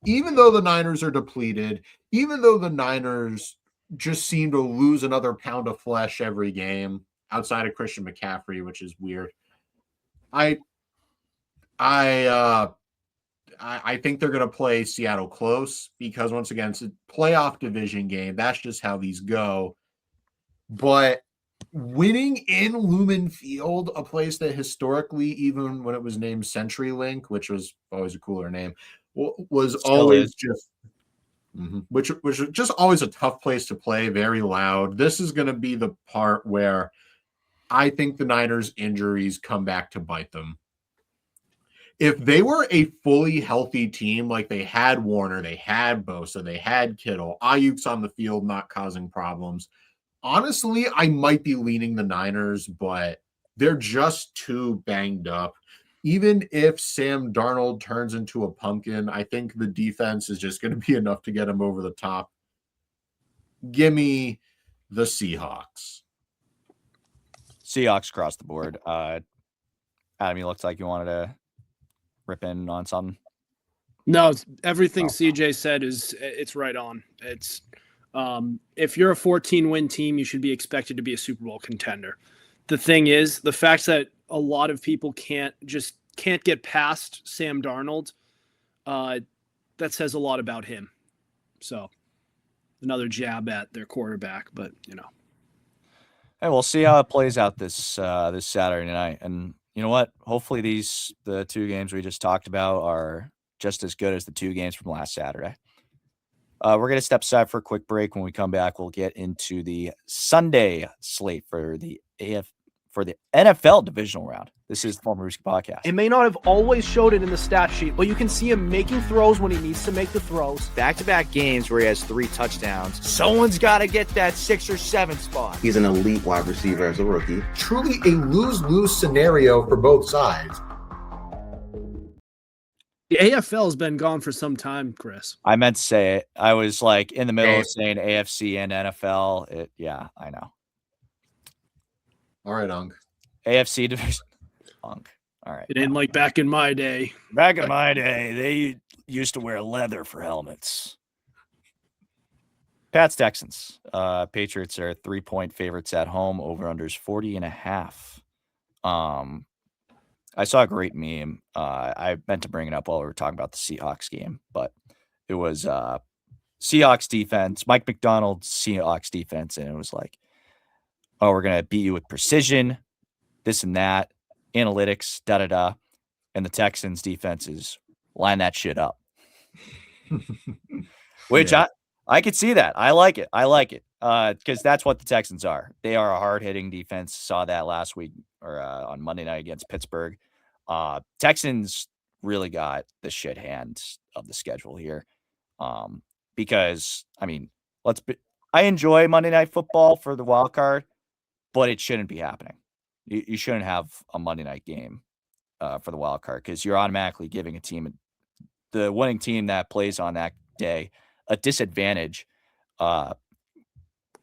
Speaker 4: Even though the Niners are depleted, even though the Niners just seem to lose another pound of flesh every game, outside of Christian McCaffrey, which is weird. I think they're going to play Seattle close because, once again, it's a playoff division game. That's just how these go. But winning in Lumen Field, a place that historically, even when it was named CenturyLink, which was always a cooler name, was
Speaker 1: Still
Speaker 4: always
Speaker 1: is.
Speaker 4: just which was just always a tough place to play, very loud. This is going to be the part where I think the Niners' injuries come back to bite them. If they were a fully healthy team, like they had Warner, they had Bosa, they had Kittle, Ayuk's on the field not causing problems, honestly, I might be leaning the Niners, but they're just too banged up. Even if Sam Darnold turns into a pumpkin, I think the defense is just going to be enough to get him over the top. Give me the Seahawks.
Speaker 1: Seahawks across the board. Adam, you looked like you wanted to rip in on something.
Speaker 2: No, everything CJ said it's right on. It's if you're a 14-win team, you should be expected to be a Super Bowl contender. The thing is, the fact that a lot of people can't get past Sam Darnold, that says a lot about him. So another jab at their quarterback, but
Speaker 1: Hey, we'll see how it plays out this Saturday night. And you know what? Hopefully the 2 games we just talked about are just as good as the 2 games from last Saturday. We're going to step aside for a quick break. When we come back, we'll get into the Sunday slate for the NFL Divisional Round. This is the Fumblerooski Podcast.
Speaker 2: it may not have always showed it in the stat sheet, but you can see him making throws when he needs to make the throws.
Speaker 1: Back-to-back games where he has 3 touchdowns. Someone's got to get that 6 or 7 spot.
Speaker 3: He's an elite wide receiver as a rookie.
Speaker 4: Truly a lose-lose scenario for both sides.
Speaker 2: The AFL has been gone for some time, Chris.
Speaker 1: I meant to say it. I was like in the middle of saying AFC and NFL. Yeah, I know.
Speaker 4: All right, Unk.
Speaker 1: AFC division. Unk. All right.
Speaker 2: It ain't like back in my day.
Speaker 1: Back in my day, they used to wear leather for helmets. Pats Texans. Patriots are 3-point favorites at home. Over-unders 40.5. I saw a great meme. I meant to bring it up while we were talking about the Seahawks game, but it was Seahawks defense, Mike McDonald's Seahawks defense, and it was like, oh, we're going to beat you with precision, this and that, analytics, da-da-da. And the Texans defenses line that shit up. Which
Speaker 4: Yeah.
Speaker 1: I could see that. I like it. Because that's what the Texans are. They are a hard-hitting defense. Saw that last week or on Monday night against Pittsburgh. Texans really got the shit hand of the schedule here. Because, I mean, I enjoy Monday Night Football for the wild card, but it shouldn't be happening. You shouldn't have a Monday night game for the wild card because you're automatically giving the winning team that plays on that day a disadvantage.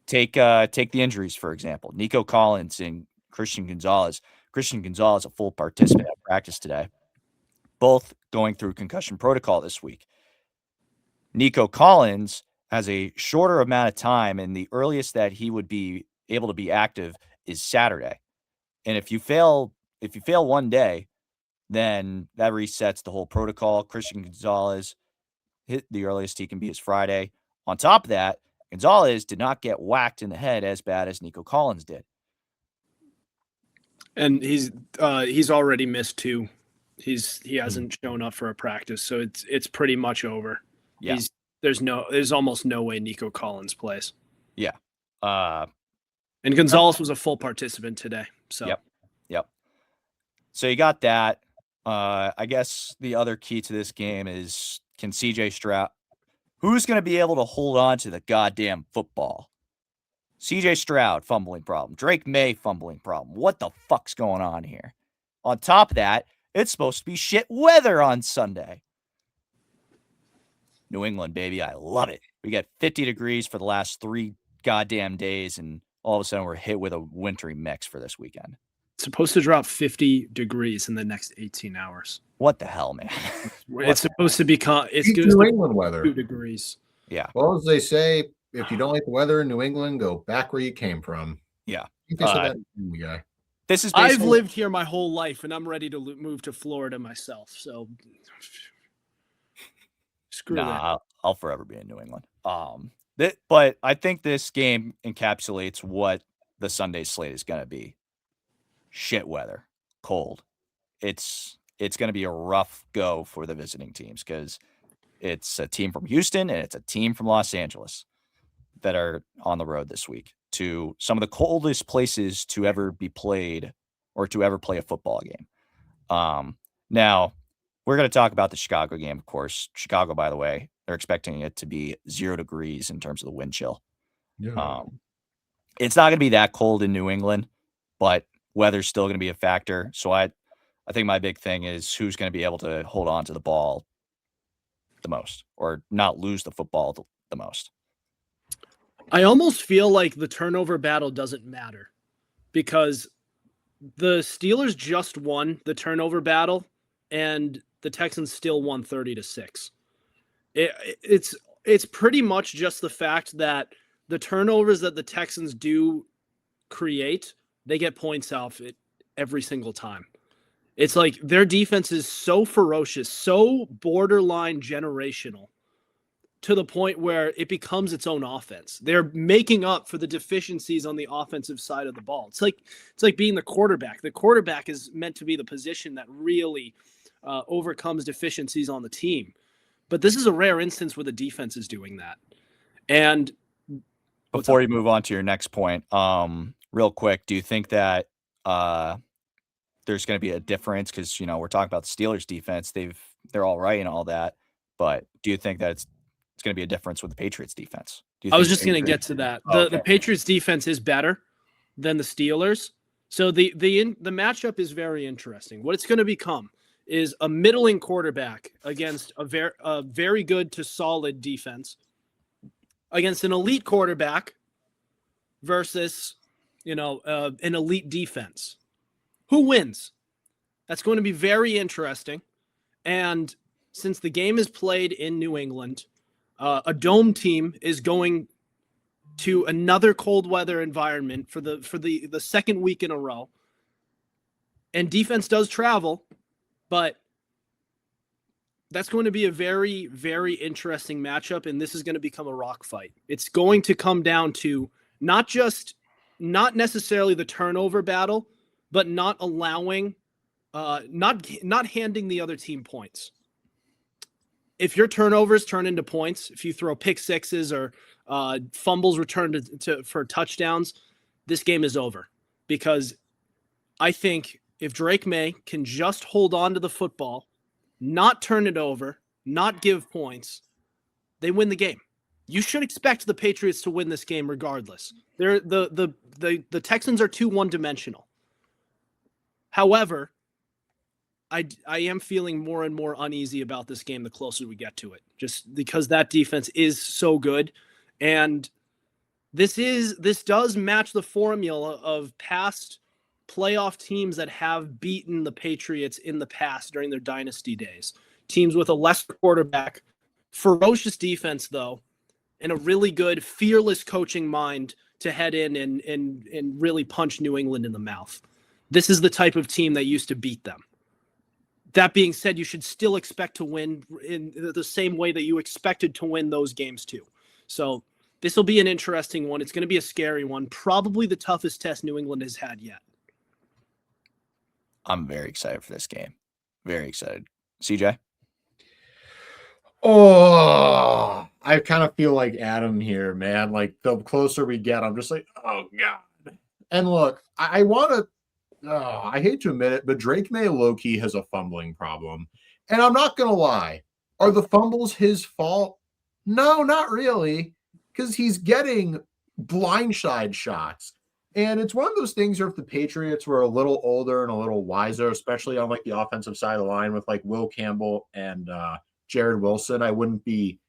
Speaker 1: Take the injuries, for example. Nico Collins and Christian Gonzalez Christian Gonzalez, a full participant at practice today, both going through concussion protocol this week. Nico Collins has a shorter amount of time, and the earliest that he would be able to be active is Saturday. And if you fail one day, then that resets the whole protocol. Christian Gonzalez, the earliest he can be is Friday. On top of that, Gonzalez did not get whacked in the head as bad as Nico Collins did.
Speaker 2: And he's already missed 2. He hasn't shown up for a practice, so it's pretty much over.
Speaker 1: Yeah.
Speaker 2: There's almost no way Nico Collins plays.
Speaker 1: Yeah.
Speaker 2: And Gonzalez was a full participant today. So
Speaker 1: Yep. So you got that. I guess the other key to this game is, can CJ Stroud, who's going to be able to hold on to the goddamn football? CJ Stroud, fumbling problem. Drake May, fumbling problem. What the fuck's going on here? On top of that, it's supposed to be shit weather on Sunday. New England, baby. I love it. We got 50 degrees for the last 3 goddamn days, and all of a sudden we're hit with a wintry mix for this weekend.
Speaker 2: It's supposed to drop 50 degrees in the next 18 hours.
Speaker 1: What the hell, man?
Speaker 2: It's supposed to become
Speaker 4: New England weather.
Speaker 2: 2 degrees.
Speaker 1: Yeah.
Speaker 4: Well, as they say, if you don't like the weather in New England, go back where you came from.
Speaker 1: Yeah.
Speaker 4: I think they said that in the guy.
Speaker 1: This is
Speaker 2: I've lived here my whole life, and I'm ready to move to Florida myself. So screw that.
Speaker 1: I'll forever be in New England. But I think this game encapsulates what the Sunday slate is going to be. Shit weather, cold. It's going to be a rough go for the visiting teams because it's a team from Houston and it's a team from Los Angeles that are on the road this week to some of the coldest places to ever be played or to ever play a football game. Now, we're going to talk about the Chicago game, of course. Chicago, by the way, they're expecting it to be 0 degrees in terms of the wind chill.
Speaker 4: Yeah.
Speaker 1: It's not going to be that cold in New England, but weather's still going to be a factor. So I think my big thing is who's going to be able to hold on to the ball the most or not lose the football the most.
Speaker 2: I almost feel like the turnover battle doesn't matter because the Steelers just won the turnover battle and the Texans still won 30-6. It's pretty much just the fact that the turnovers that the Texans do create, they get points off it every single time. It's like their defense is so ferocious, so borderline generational to the point where it becomes its own offense. They're making up for the deficiencies on the offensive side of the ball. It's like being the quarterback. The quarterback is meant to be the position that really overcomes deficiencies on the team. But this is a rare instance where the defense is doing that. And
Speaker 1: before you move on to your next point, real quick, do you think that there's going to be a difference? Because, we're talking about the Steelers defense. They're all right and all that. But do you think that it's going to be a difference with the Patriots defense?
Speaker 2: I was just going to get to that. The Patriots defense is better than the Steelers. So the matchup is very interesting. What it's going to become is a middling quarterback against a very good to solid defense against an elite quarterback versus, an elite defense. Who wins? That's going to be very interesting. And since the game is played in New England, a dome team is going to another cold weather environment for the second week in a row. And defense does travel, but that's going to be a very, very interesting matchup, and this is going to become a rock fight. It's going to come down to not necessarily the turnover battle, but not allowing, not handing the other team points. If your turnovers turn into points, if you throw pick sixes or fumbles returned for touchdowns, this game is over. Because I think if Drake May can just hold on to the football, not turn it over, not give points, they win the game. You should expect the Patriots to win this game regardless. The Texans are too one-dimensional. However, I am feeling more and more uneasy about this game the closer we get to it, just because that defense is so good. And this does match the formula of past playoff teams that have beaten the Patriots in the past during their dynasty days. Teams with a lesser quarterback, ferocious defense, though, and a really good, fearless coaching mind to head in and really punch New England in the mouth. This is the type of team that used to beat them. That being said, you should still expect to win in the same way that you expected to win those games too. So this will be an interesting one. It's going to be a scary one. Probably the toughest test New England has had yet.
Speaker 1: I'm very excited for this game. Very excited. CJ?
Speaker 4: Oh, I kind of feel like Adam here, man. Like the closer we get, I'm just like, oh God. And look, I want to, I hate to admit it, but Drake May low-key has a fumbling problem. And I'm not going to lie. Are the fumbles his fault? No, not really. Because he's getting blindside shots. And it's one of those things where if the Patriots were a little older and a little wiser, especially on like the offensive side of the line with like Will Campbell and Jared Wilson, I wouldn't be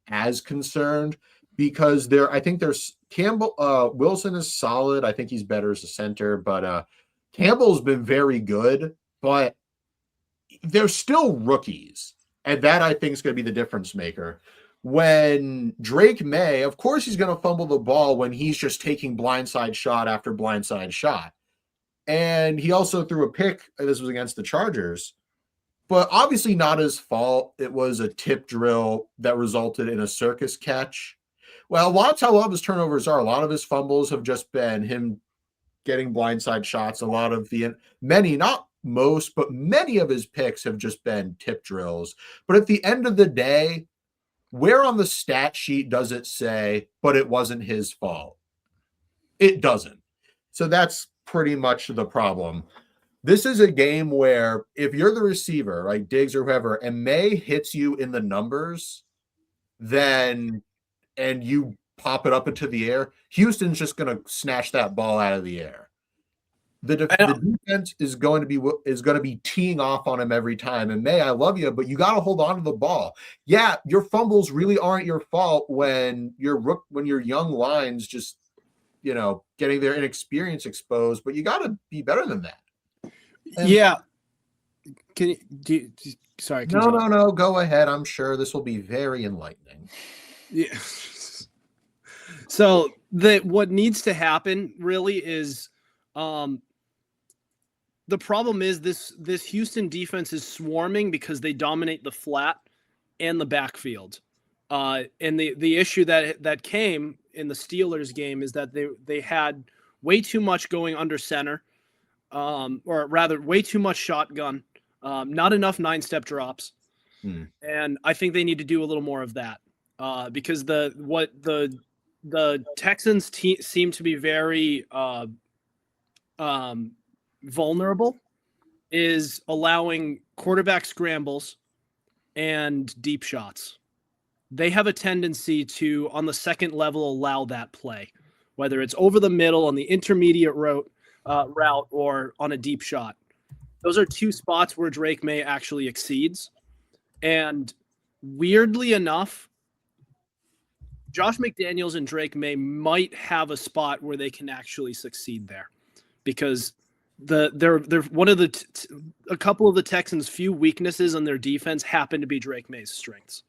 Speaker 4: as concerned because I think there's Campbell, Wilson is solid. I think he's better as a center, but Campbell's been very good, but they're still rookies. And that I think is going to be the difference maker. When Drake May, of course, he's going to fumble the ball when he's just taking blindside shot after blindside shot. And he also threw a pick. This was against the Chargers, but obviously not his fault. It was a tip drill that resulted in a circus catch. Well, that's how a lot of his turnovers are. A lot of his fumbles have just been him getting blindside shots. Many, not most, but many of his picks have just been tip drills. But at the end of the day, where on the stat sheet does it say, but it wasn't his fault? It doesn't. So that's pretty much the problem. This is a game where if you're the receiver, right, Diggs or whoever, and May hits you in the numbers, then and you pop it up into the air, Houston's just going to snatch that ball out of the air. The defense is going to be teeing off on him every time. And May, I love you, but you got to hold on to the ball. Yeah, your fumbles really aren't your fault when your young line's just, getting their inexperience exposed. But you got to be better than that. And
Speaker 2: yeah. Sorry.
Speaker 4: No. Go ahead. I'm sure this will be very enlightening.
Speaker 2: Yeah. So what needs to happen really is, the problem is this Houston defense is swarming because they dominate the flat and the backfield. And the issue that came in the Steelers game is that they had way too much going under center, or rather way too much shotgun, not enough 9-step drops. And I think they need to do a little more of that because the Texans seem to be very vulnerable is allowing quarterback scrambles and deep shots. They have a tendency to, on the second level, allow that play, whether it's over the middle on the intermediate route or on a deep shot. Those are two spots where Drake May actually exceeds. And weirdly enough, Josh McDaniels and Drake May might have a spot where they can actually succeed there because they're one of a couple of the Texans' few weaknesses on their defense happen to be Drake May's strengths.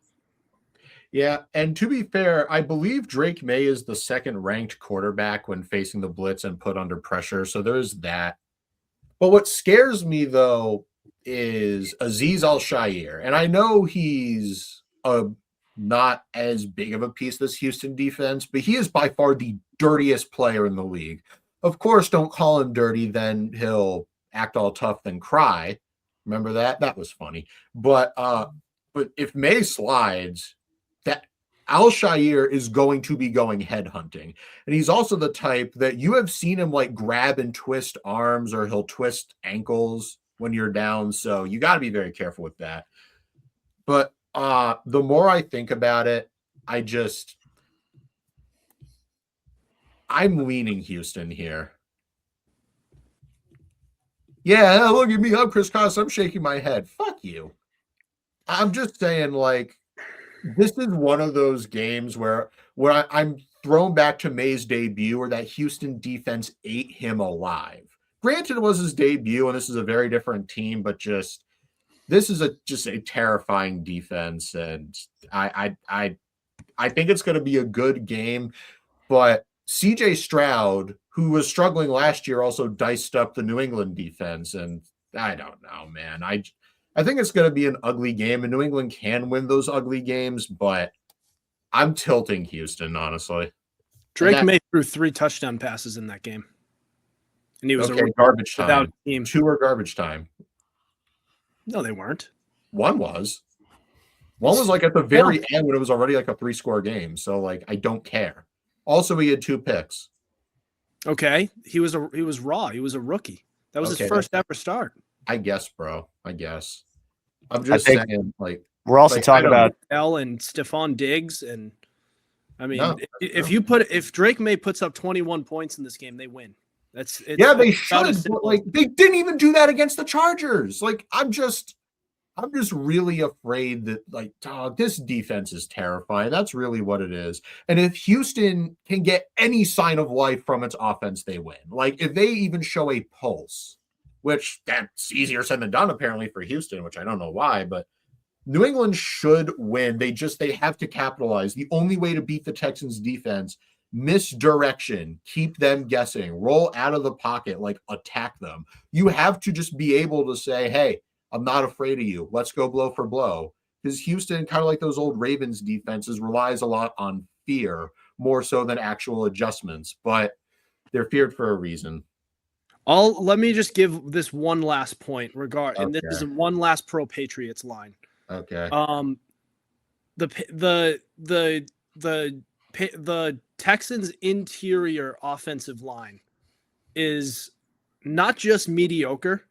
Speaker 4: Yeah, and to be fair, I believe Drake May is the second-ranked quarterback when facing the blitz and put under pressure, so there's that. But what scares me, though, is Azeez Al-Shaair, and I know he's not as big of a piece of this Houston defense, but he is by far the dirtiest player in the league. Of course, don't call him dirty, then he'll act all tough and cry. Remember that? That was funny. But if May slides, that Al-Shaair is going to be going head hunting. And he's also the type that you have seen him like grab and twist arms, or he'll twist ankles when you're down. So you got to be very careful with that. But the more I think about it, I'm leaning Houston here. Yeah, look at me. I'm Chris Costich. I'm shaking my head. Fuck you. I'm just saying, like, this is one of those games where I'm thrown back to May's debut where that Houston defense ate him alive. granted it was his debut and this is a very different team, but this is just a terrifying defense. And I think it's going to be a good game, but CJ Stroud, who was struggling last year, also diced up the New England defense. And I don't know, man. I think it's going to be an ugly game, and New England can win those ugly games, but I'm tilting Houston, honestly.
Speaker 2: Drake May threw 3 touchdown passes in that game. And he was
Speaker 4: garbage time.
Speaker 2: Without a team.
Speaker 4: 2 were garbage time.
Speaker 2: No, they weren't.
Speaker 4: One was like at the very end when it was already like a 3-score game. So like, I don't care. Also, he had 2 picks.
Speaker 2: Okay. He was raw. He was a rookie. That was his first ever start.
Speaker 4: I guess, bro. I guess. I'm just saying, like,
Speaker 1: we're also talking about
Speaker 2: L and Stephon Diggs, and I mean, if Drake May puts up 21 points in this game, they win. They should,
Speaker 4: but like they didn't even do that against the Chargers. Like, I'm just really afraid that, like, this defense is terrifying. That's really what it is. And if Houston can get any sign of life from its offense, they win. Like, if they even show a pulse, which that's easier said than done apparently for Houston, which I don't know why, but New England should win. They have to capitalize. The only way to beat the Texans defense, misdirection, keep them guessing, roll out of the pocket, like attack them. You have to just be able to say, hey, I'm not afraid of you. Let's go blow for blow. Because Houston, kind of like those old Ravens defenses, relies a lot on fear more so than actual adjustments, but they're feared for a reason.
Speaker 2: Let me just give this one last point and this is one last pro Patriots line.
Speaker 4: Okay.
Speaker 2: The Texans' interior offensive line is not just mediocre,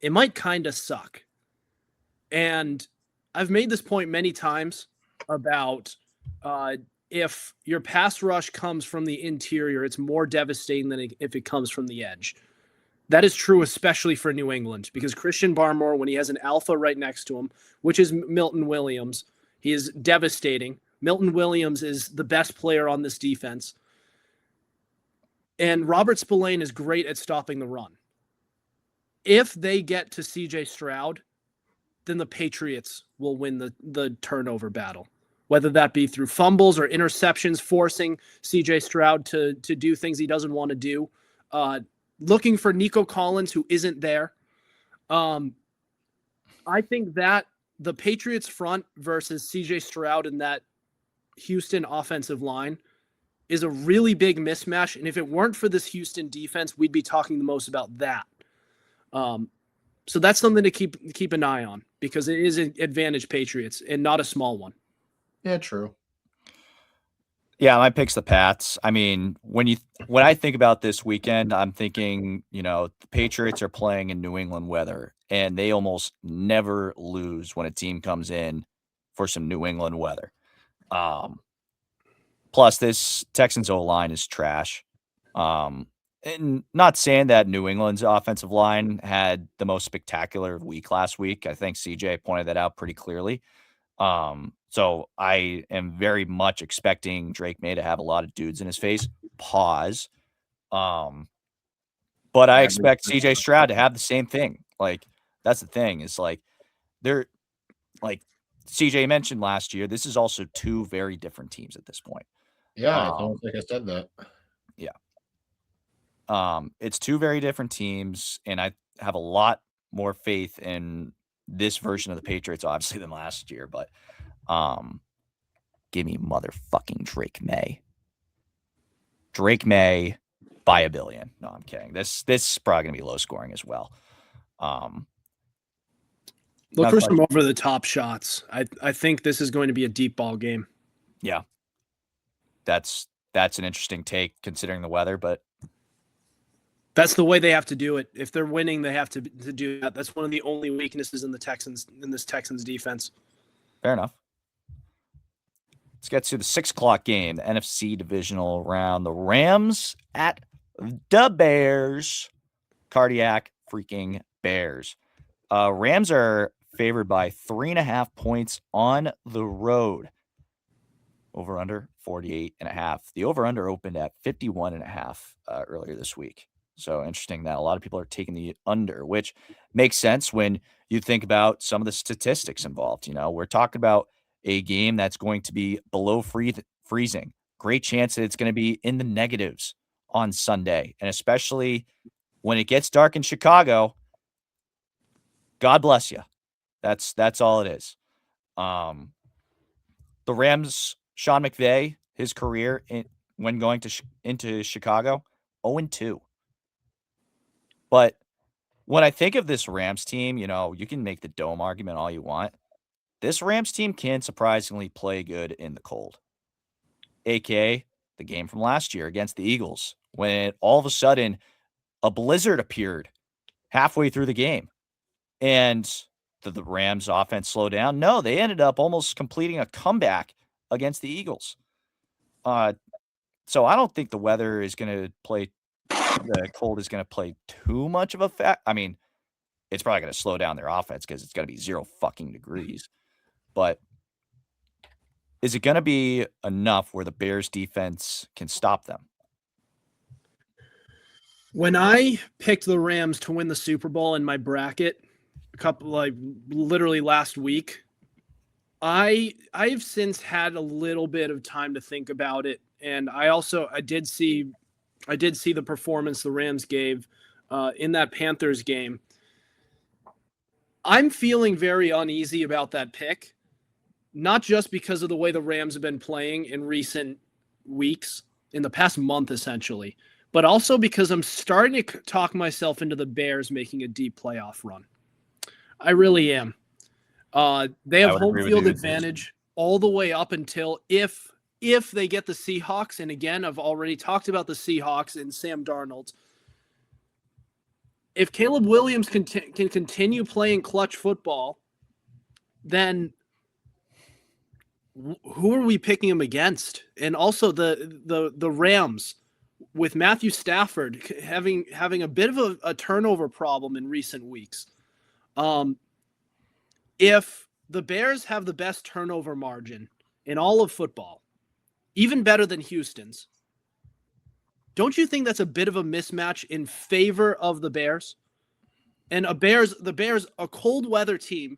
Speaker 2: it might kind of suck. And I've made this point many times about if your pass rush comes from the interior, it's more devastating than if it comes from the edge. That is true, especially for New England, because Christian Barmore, when he has an alpha right next to him, which is Milton Williams, he is devastating. Milton Williams is the best player on this defense. And Robert Spillane is great at stopping the run. If they get to CJ Stroud, then the Patriots will win the turnover battle, whether that be through fumbles or interceptions, forcing CJ Stroud to do things he doesn't want to do. Looking for Nico Collins, who isn't there. I think that the Patriots front versus CJ Stroud and that Houston offensive line is a really big mismatch. And if it weren't for this Houston defense, we'd be talking the most about that. So that's something to keep an eye on, because it is an advantage Patriots and not a small one.
Speaker 4: Yeah, true.
Speaker 1: Yeah, my pick's the Pats. I mean, when I think about this weekend, I'm thinking, the Patriots are playing in New England weather, and they almost never lose when a team comes in for some New England weather. Plus, this Texans O-line is trash. And not saying that New England's offensive line had the most spectacular week last week. I think CJ pointed that out pretty clearly. So I am very much expecting Drake May to have a lot of dudes in his face. Pause. But I expect CJ Stroud to have the same thing. Like, that's the thing, is like, they're like CJ mentioned last year, this is also 2 very different teams at this point.
Speaker 4: Yeah, I don't think I said that.
Speaker 1: Yeah. It's 2 very different teams, and I have a lot more faith in this version of the Patriots, obviously, than last year, but give me motherfucking Drake May. Drake May by $1 billion. No, I'm kidding. This is probably going to be low scoring as well.
Speaker 2: Look for some over the top shots. I think this is going to be a deep ball game.
Speaker 1: Yeah. That's an interesting take considering the weather, but
Speaker 2: that's the way they have to do it. If they're winning, they have to do that. That's one of the only weaknesses in this Texans defense.
Speaker 1: Fair enough. Let's get to the 6:00 game, the NFC Divisional Round. The Rams at the Bears. Cardiac freaking Bears. Rams are favored by 3.5 points on the road. Over under 48.5. The over under opened at 51.5 earlier this week. So interesting that a lot of people are taking the under, which makes sense when you think about some of the statistics involved. We're talking about a game that's going to be below freezing. Great chance that it's going to be in the negatives on Sunday. And especially when it gets dark in Chicago, God bless you. That's all it is. The Rams, Sean McVay, his career when going into Chicago, 0-2. But when I think of this Rams team, you can make the dome argument all you want. This Rams team can surprisingly play good in the cold. AKA the game from last year against the Eagles, when all of a sudden a blizzard appeared halfway through the game. And the Rams offense slowed down. No, they ended up almost completing a comeback against the Eagles. So I don't think the weather is going to play, the cold is going to play too much of a fact. I mean, it's probably going to slow down their offense because it's going to be 0 fucking degrees. But is it going to be enough where the Bears defense can stop them?
Speaker 2: When I picked the Rams to win the Super Bowl in my bracket, literally last week, I've since had a little bit of time to think about it, and I did see the performance the Rams gave in that Panthers game. I'm feeling very uneasy about that pick, not just because of the way the Rams have been playing in recent weeks, in the past month essentially, but also because I'm starting to talk myself into the Bears making a deep playoff run. I really am. They have home field advantage all the way up until if they get the Seahawks. And again, I've already talked about the Seahawks and Sam Darnold. If Caleb Williams can continue playing clutch football, then who are we picking him against? And also the Rams with Matthew Stafford having a bit of a turnover problem in recent weeks. If the Bears have the best turnover margin in all of football, even better than Houston's, don't you think that's a bit of a mismatch in favor of the Bears? And the Bears, a cold weather team,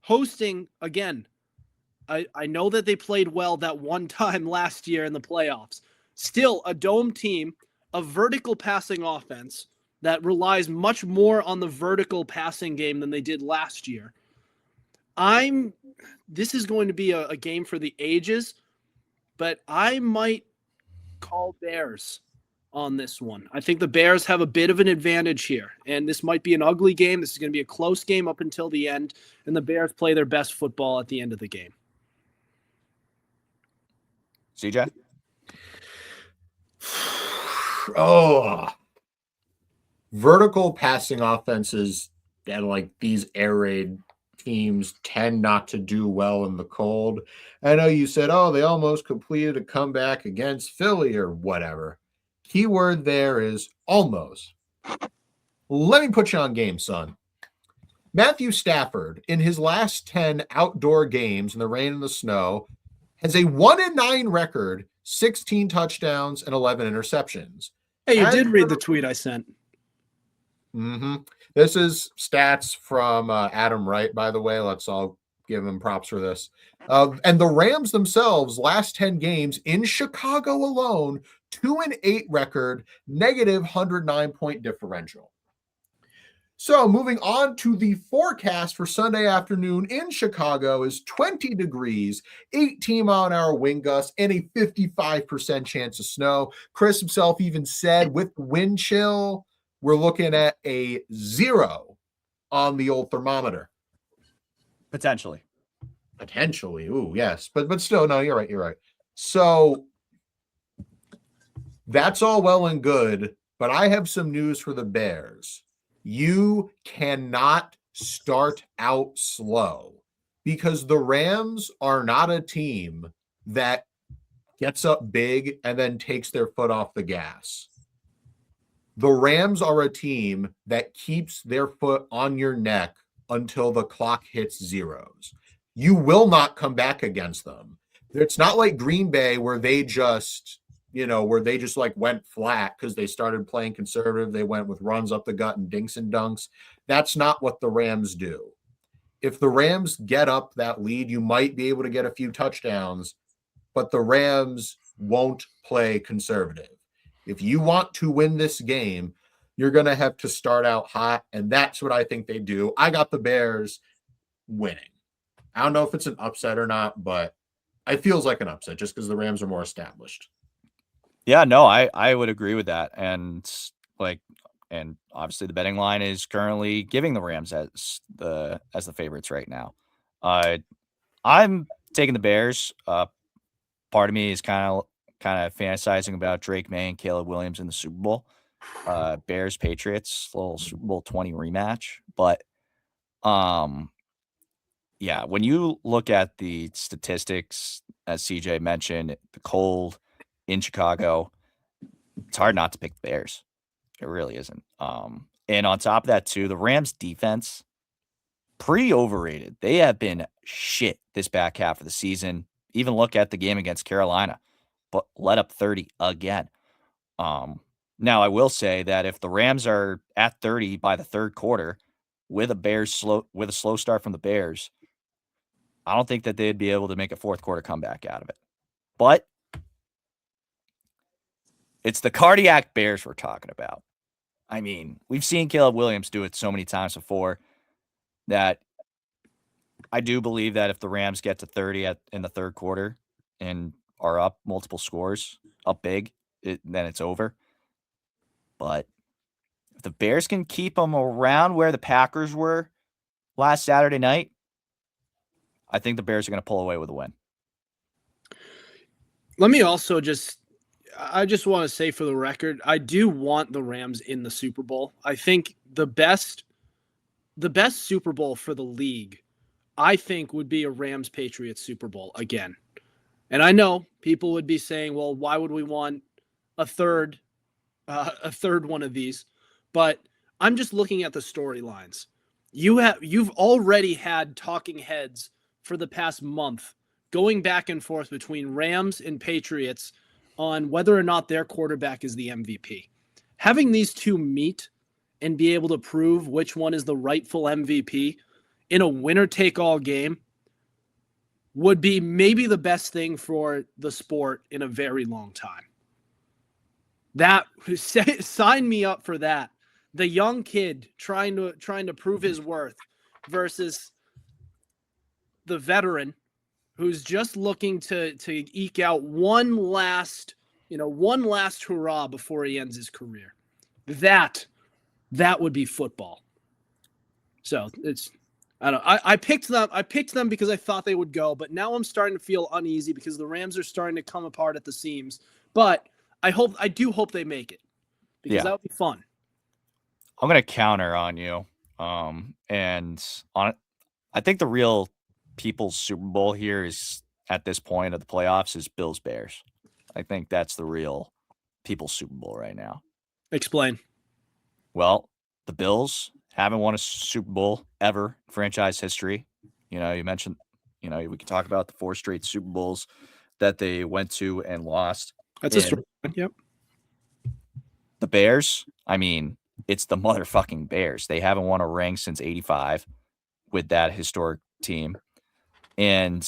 Speaker 2: hosting again. I know that they played well that one time last year in the playoffs. Still a dome team, a vertical passing offense that relies much more on the vertical passing game than they did last year. This is going to be a game for the ages, but I might call Bears on this one. I think the Bears have a bit of an advantage here, and this might be an ugly game. This is going to be a close game up until the end, and the Bears play their best football at the end of the game.
Speaker 1: CJ?
Speaker 4: Vertical passing offenses and like these air raid teams tend not to do well in the cold. I know you said, they almost completed a comeback against Philly or whatever. Keyword there is almost. Let me put you on game, son. Matthew Stafford, in his last 10 outdoor games in the rain and the snow, has a 1-9 record, 16 touchdowns, and 11 interceptions.
Speaker 2: Hey, you did read the tweet I sent.
Speaker 4: Mm-hmm. This is stats from Adam Wright, by the way. Let's all give him props for this. And the Rams themselves, last 10 games in Chicago alone, 2-8 record, negative 109-point differential. So moving on to the forecast for Sunday afternoon in Chicago is 20 degrees, 18-mile-an-hour wind gusts, and a 55% chance of snow. Chris himself even said with wind chill, we're looking at a 0 on the old thermometer.
Speaker 1: Potentially.
Speaker 4: Ooh, yes. But still, no, you're right. So that's all well and good, but I have some news for the Bears. You cannot start out slow because the Rams are not a team that gets up big and then takes their foot off the gas. The Rams are a team that keeps their foot on your neck until the clock hits zeros. You will not come back against them. It's not like Green Bay where they just where they just like went flat because they started playing conservative. They went with runs up the gut and dinks and dunks. That's not what the Rams do. If the Rams get up that lead, you might be able to get a few touchdowns, but the Rams won't play conservative. If you want to win this game, you're going to have to start out hot, and that's what I think they do. I got the Bears winning. I don't know if it's an upset or not, but it feels like an upset just because the Rams are more established.
Speaker 1: Yeah, no, I would agree with that. And obviously the betting line is currently giving the Rams as the favorites right now. I'm taking the Bears. Part of me is kind of fantasizing about Drake May and Caleb Williams in the Super Bowl. Bears Patriots, little Super Bowl 20 rematch. But yeah, when you look at the statistics, as CJ mentioned, the cold in Chicago, it's hard not to pick the Bears. It really isn't. And on top of that, too, the Rams defense, pretty overrated. They have been shit this back half of the season. Even look at the game against Carolina, but let up 30 again. Now, I will say that if the Rams are at 30 by the third quarter with a slow start from the Bears, I don't think that they'd be able to make a fourth quarter comeback out of it. But it's the cardiac Bears we're talking about. I mean, we've seen Caleb Williams do it so many times before that I do believe that if the Rams get to 30 in the third quarter and are up multiple scores, up big, then it's over. But if the Bears can keep them around where the Packers were last Saturday night, I think the Bears are going to pull away with a win.
Speaker 2: Let me also I just want to say for the record, I do want the Rams in the Super Bowl. I think the best Super Bowl for the league, I think, would be a Rams-Patriots Super Bowl again. And I know people would be saying, well, why would we want a third one of these? But I'm just looking at the storylines. You've already had talking heads for the past month going back and forth between Rams and Patriots on whether or not their quarterback is the MVP. Having these two meet and be able to prove which one is the rightful MVP in a winner-take-all game would be maybe the best thing for the sport in a very long time. Sign me up for that. The young kid trying to prove his worth versus the veteran who's just looking to eke out one last hurrah before he ends his career. That would be football. So I picked them because I thought they would go, but now I'm starting to feel uneasy because the Rams are starting to come apart at the seams. But I do hope they make it because that would be fun.
Speaker 1: I'm going to counter on you. I think the real people's Super Bowl here is at this point of the playoffs is Bills Bears. I think that's the real people's Super Bowl right now.
Speaker 2: Explain.
Speaker 1: Well, the Bills haven't won a Super Bowl ever in franchise history. You mentioned, we can talk about the 4 straight Super Bowls that they went to and lost.
Speaker 2: That's a story. Yep.
Speaker 1: The Bears, I mean, it's the motherfucking Bears. They haven't won a ring since 85 with that historic team. And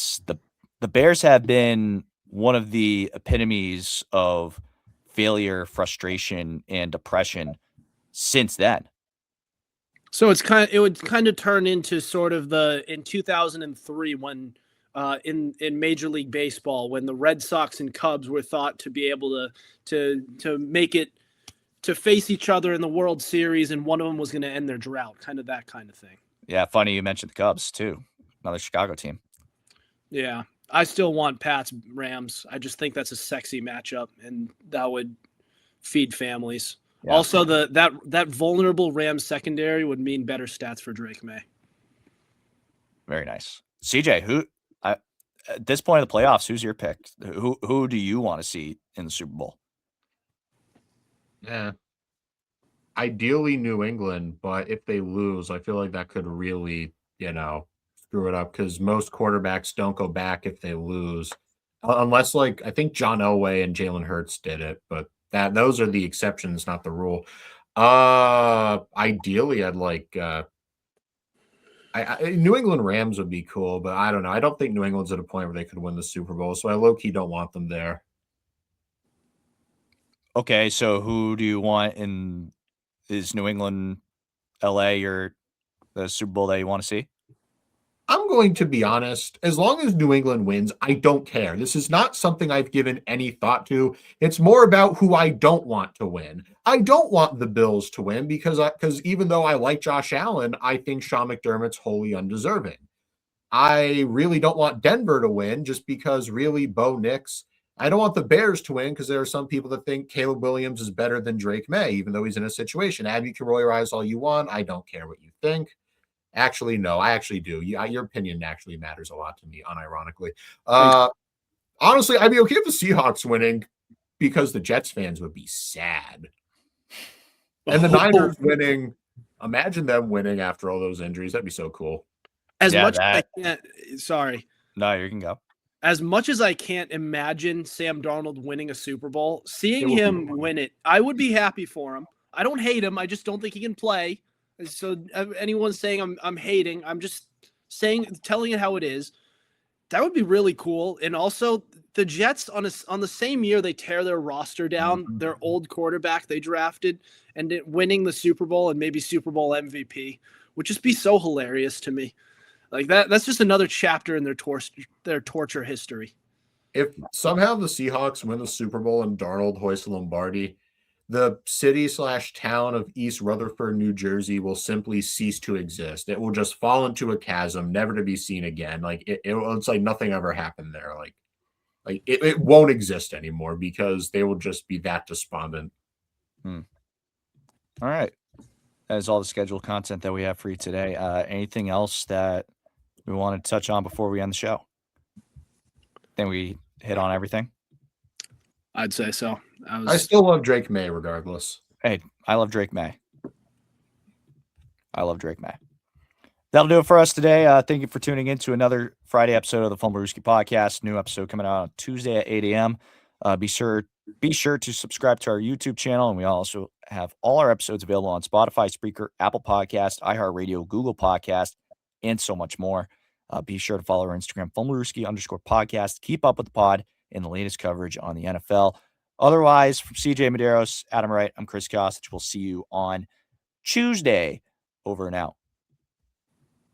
Speaker 1: the Bears have been one of the epitomes of failure, frustration, and depression since then.
Speaker 2: So it would kind of turn into sort of in 2003 when in Major League Baseball, when the Red Sox and Cubs were thought to be able to make it to face each other in the World Series, and one of them was going to end their drought, kind of that kind of thing.
Speaker 1: Yeah, funny you mentioned the Cubs too, another Chicago team. Yeah,
Speaker 2: I still want Pats Rams. I just think that's a sexy matchup, and that would feed families. Yeah. Also, that vulnerable Rams secondary would mean better stats for Drake May.
Speaker 1: Very nice. CJ, at this point of the playoffs, who's your pick? Who do you want to see in the Super Bowl?
Speaker 4: Yeah. Ideally New England, but if they lose, I feel like that could really, screw it up because most quarterbacks don't go back if they lose. unless like I think John Elway and Jalen Hurts did it, but those are the exceptions, not the rule. Ideally, I'd like New England Rams would be cool, but I don't know. I don't think New England's at a point where they could win the Super Bowl, so I low-key don't want them there.
Speaker 1: Okay, so who do you want is New England, LA, or the Super Bowl that you want to see?
Speaker 4: I'm going to be honest. As long as New England wins, I don't care. This is not something I've given any thought to. It's more about who I don't want to win. I don't want the Bills to win because even though I like Josh Allen, I think Sean McDermott's wholly undeserving. I really don't want Denver to win just because really Bo Nix. I don't want the Bears to win because there are some people that think Caleb Williams is better than Drake May, even though he's in a situation. Abby can Roy Rise all you want. I don't care what you think. Actually, no, I actually do. Your opinion actually matters a lot to me, unironically. Honestly, I'd be okay with the Seahawks winning because the Jets fans would be sad. And the Niners winning, imagine them winning after all those injuries. That'd be so cool.
Speaker 2: As much as I can't, sorry.
Speaker 1: No, you can go.
Speaker 2: As much as I can't imagine Sam Darnold winning a Super Bowl, seeing him win it, I would be happy for him. I don't hate him. I just don't think he can play. So anyone saying I'm hating, I'm just telling it how it is. That would be really cool. And also the Jets on the same year they tear their roster down, their old quarterback they drafted, and winning the Super Bowl and maybe Super Bowl MVP would just be so hilarious to me. Like that's just another chapter in their torture history.
Speaker 4: If somehow the Seahawks win the Super Bowl and Darnold hoists Lombardi, the city/town of East Rutherford, New Jersey will simply cease to exist. It will just fall into a chasm, never to be seen again. Like it's like nothing ever happened there. Like it won't exist anymore because they will just be that despondent.
Speaker 1: All right. That is all the scheduled content that we have for you today. Anything else that we want to touch on before we end the show? Think we hit on everything?
Speaker 2: I'd say so.
Speaker 4: I still love Drake May regardless.
Speaker 1: Hey, I love Drake May. That'll do it for us today. Thank you for tuning in to another Friday episode of the Fumblerooski podcast. New episode coming out on Tuesday at 8 a.m. Be sure to subscribe to our YouTube channel, and we also have all our episodes available on Spotify, Spreaker, Apple Podcast, iHeartRadio, Google Podcast, and so much more. Be sure to follow our Instagram, Fumblerooski_podcast. Keep up with the pod and the latest coverage on the NFL. Otherwise, from CJ Medeiros, Adam Wright, I'm Chris Costich. We'll see you on Tuesday. Over and out.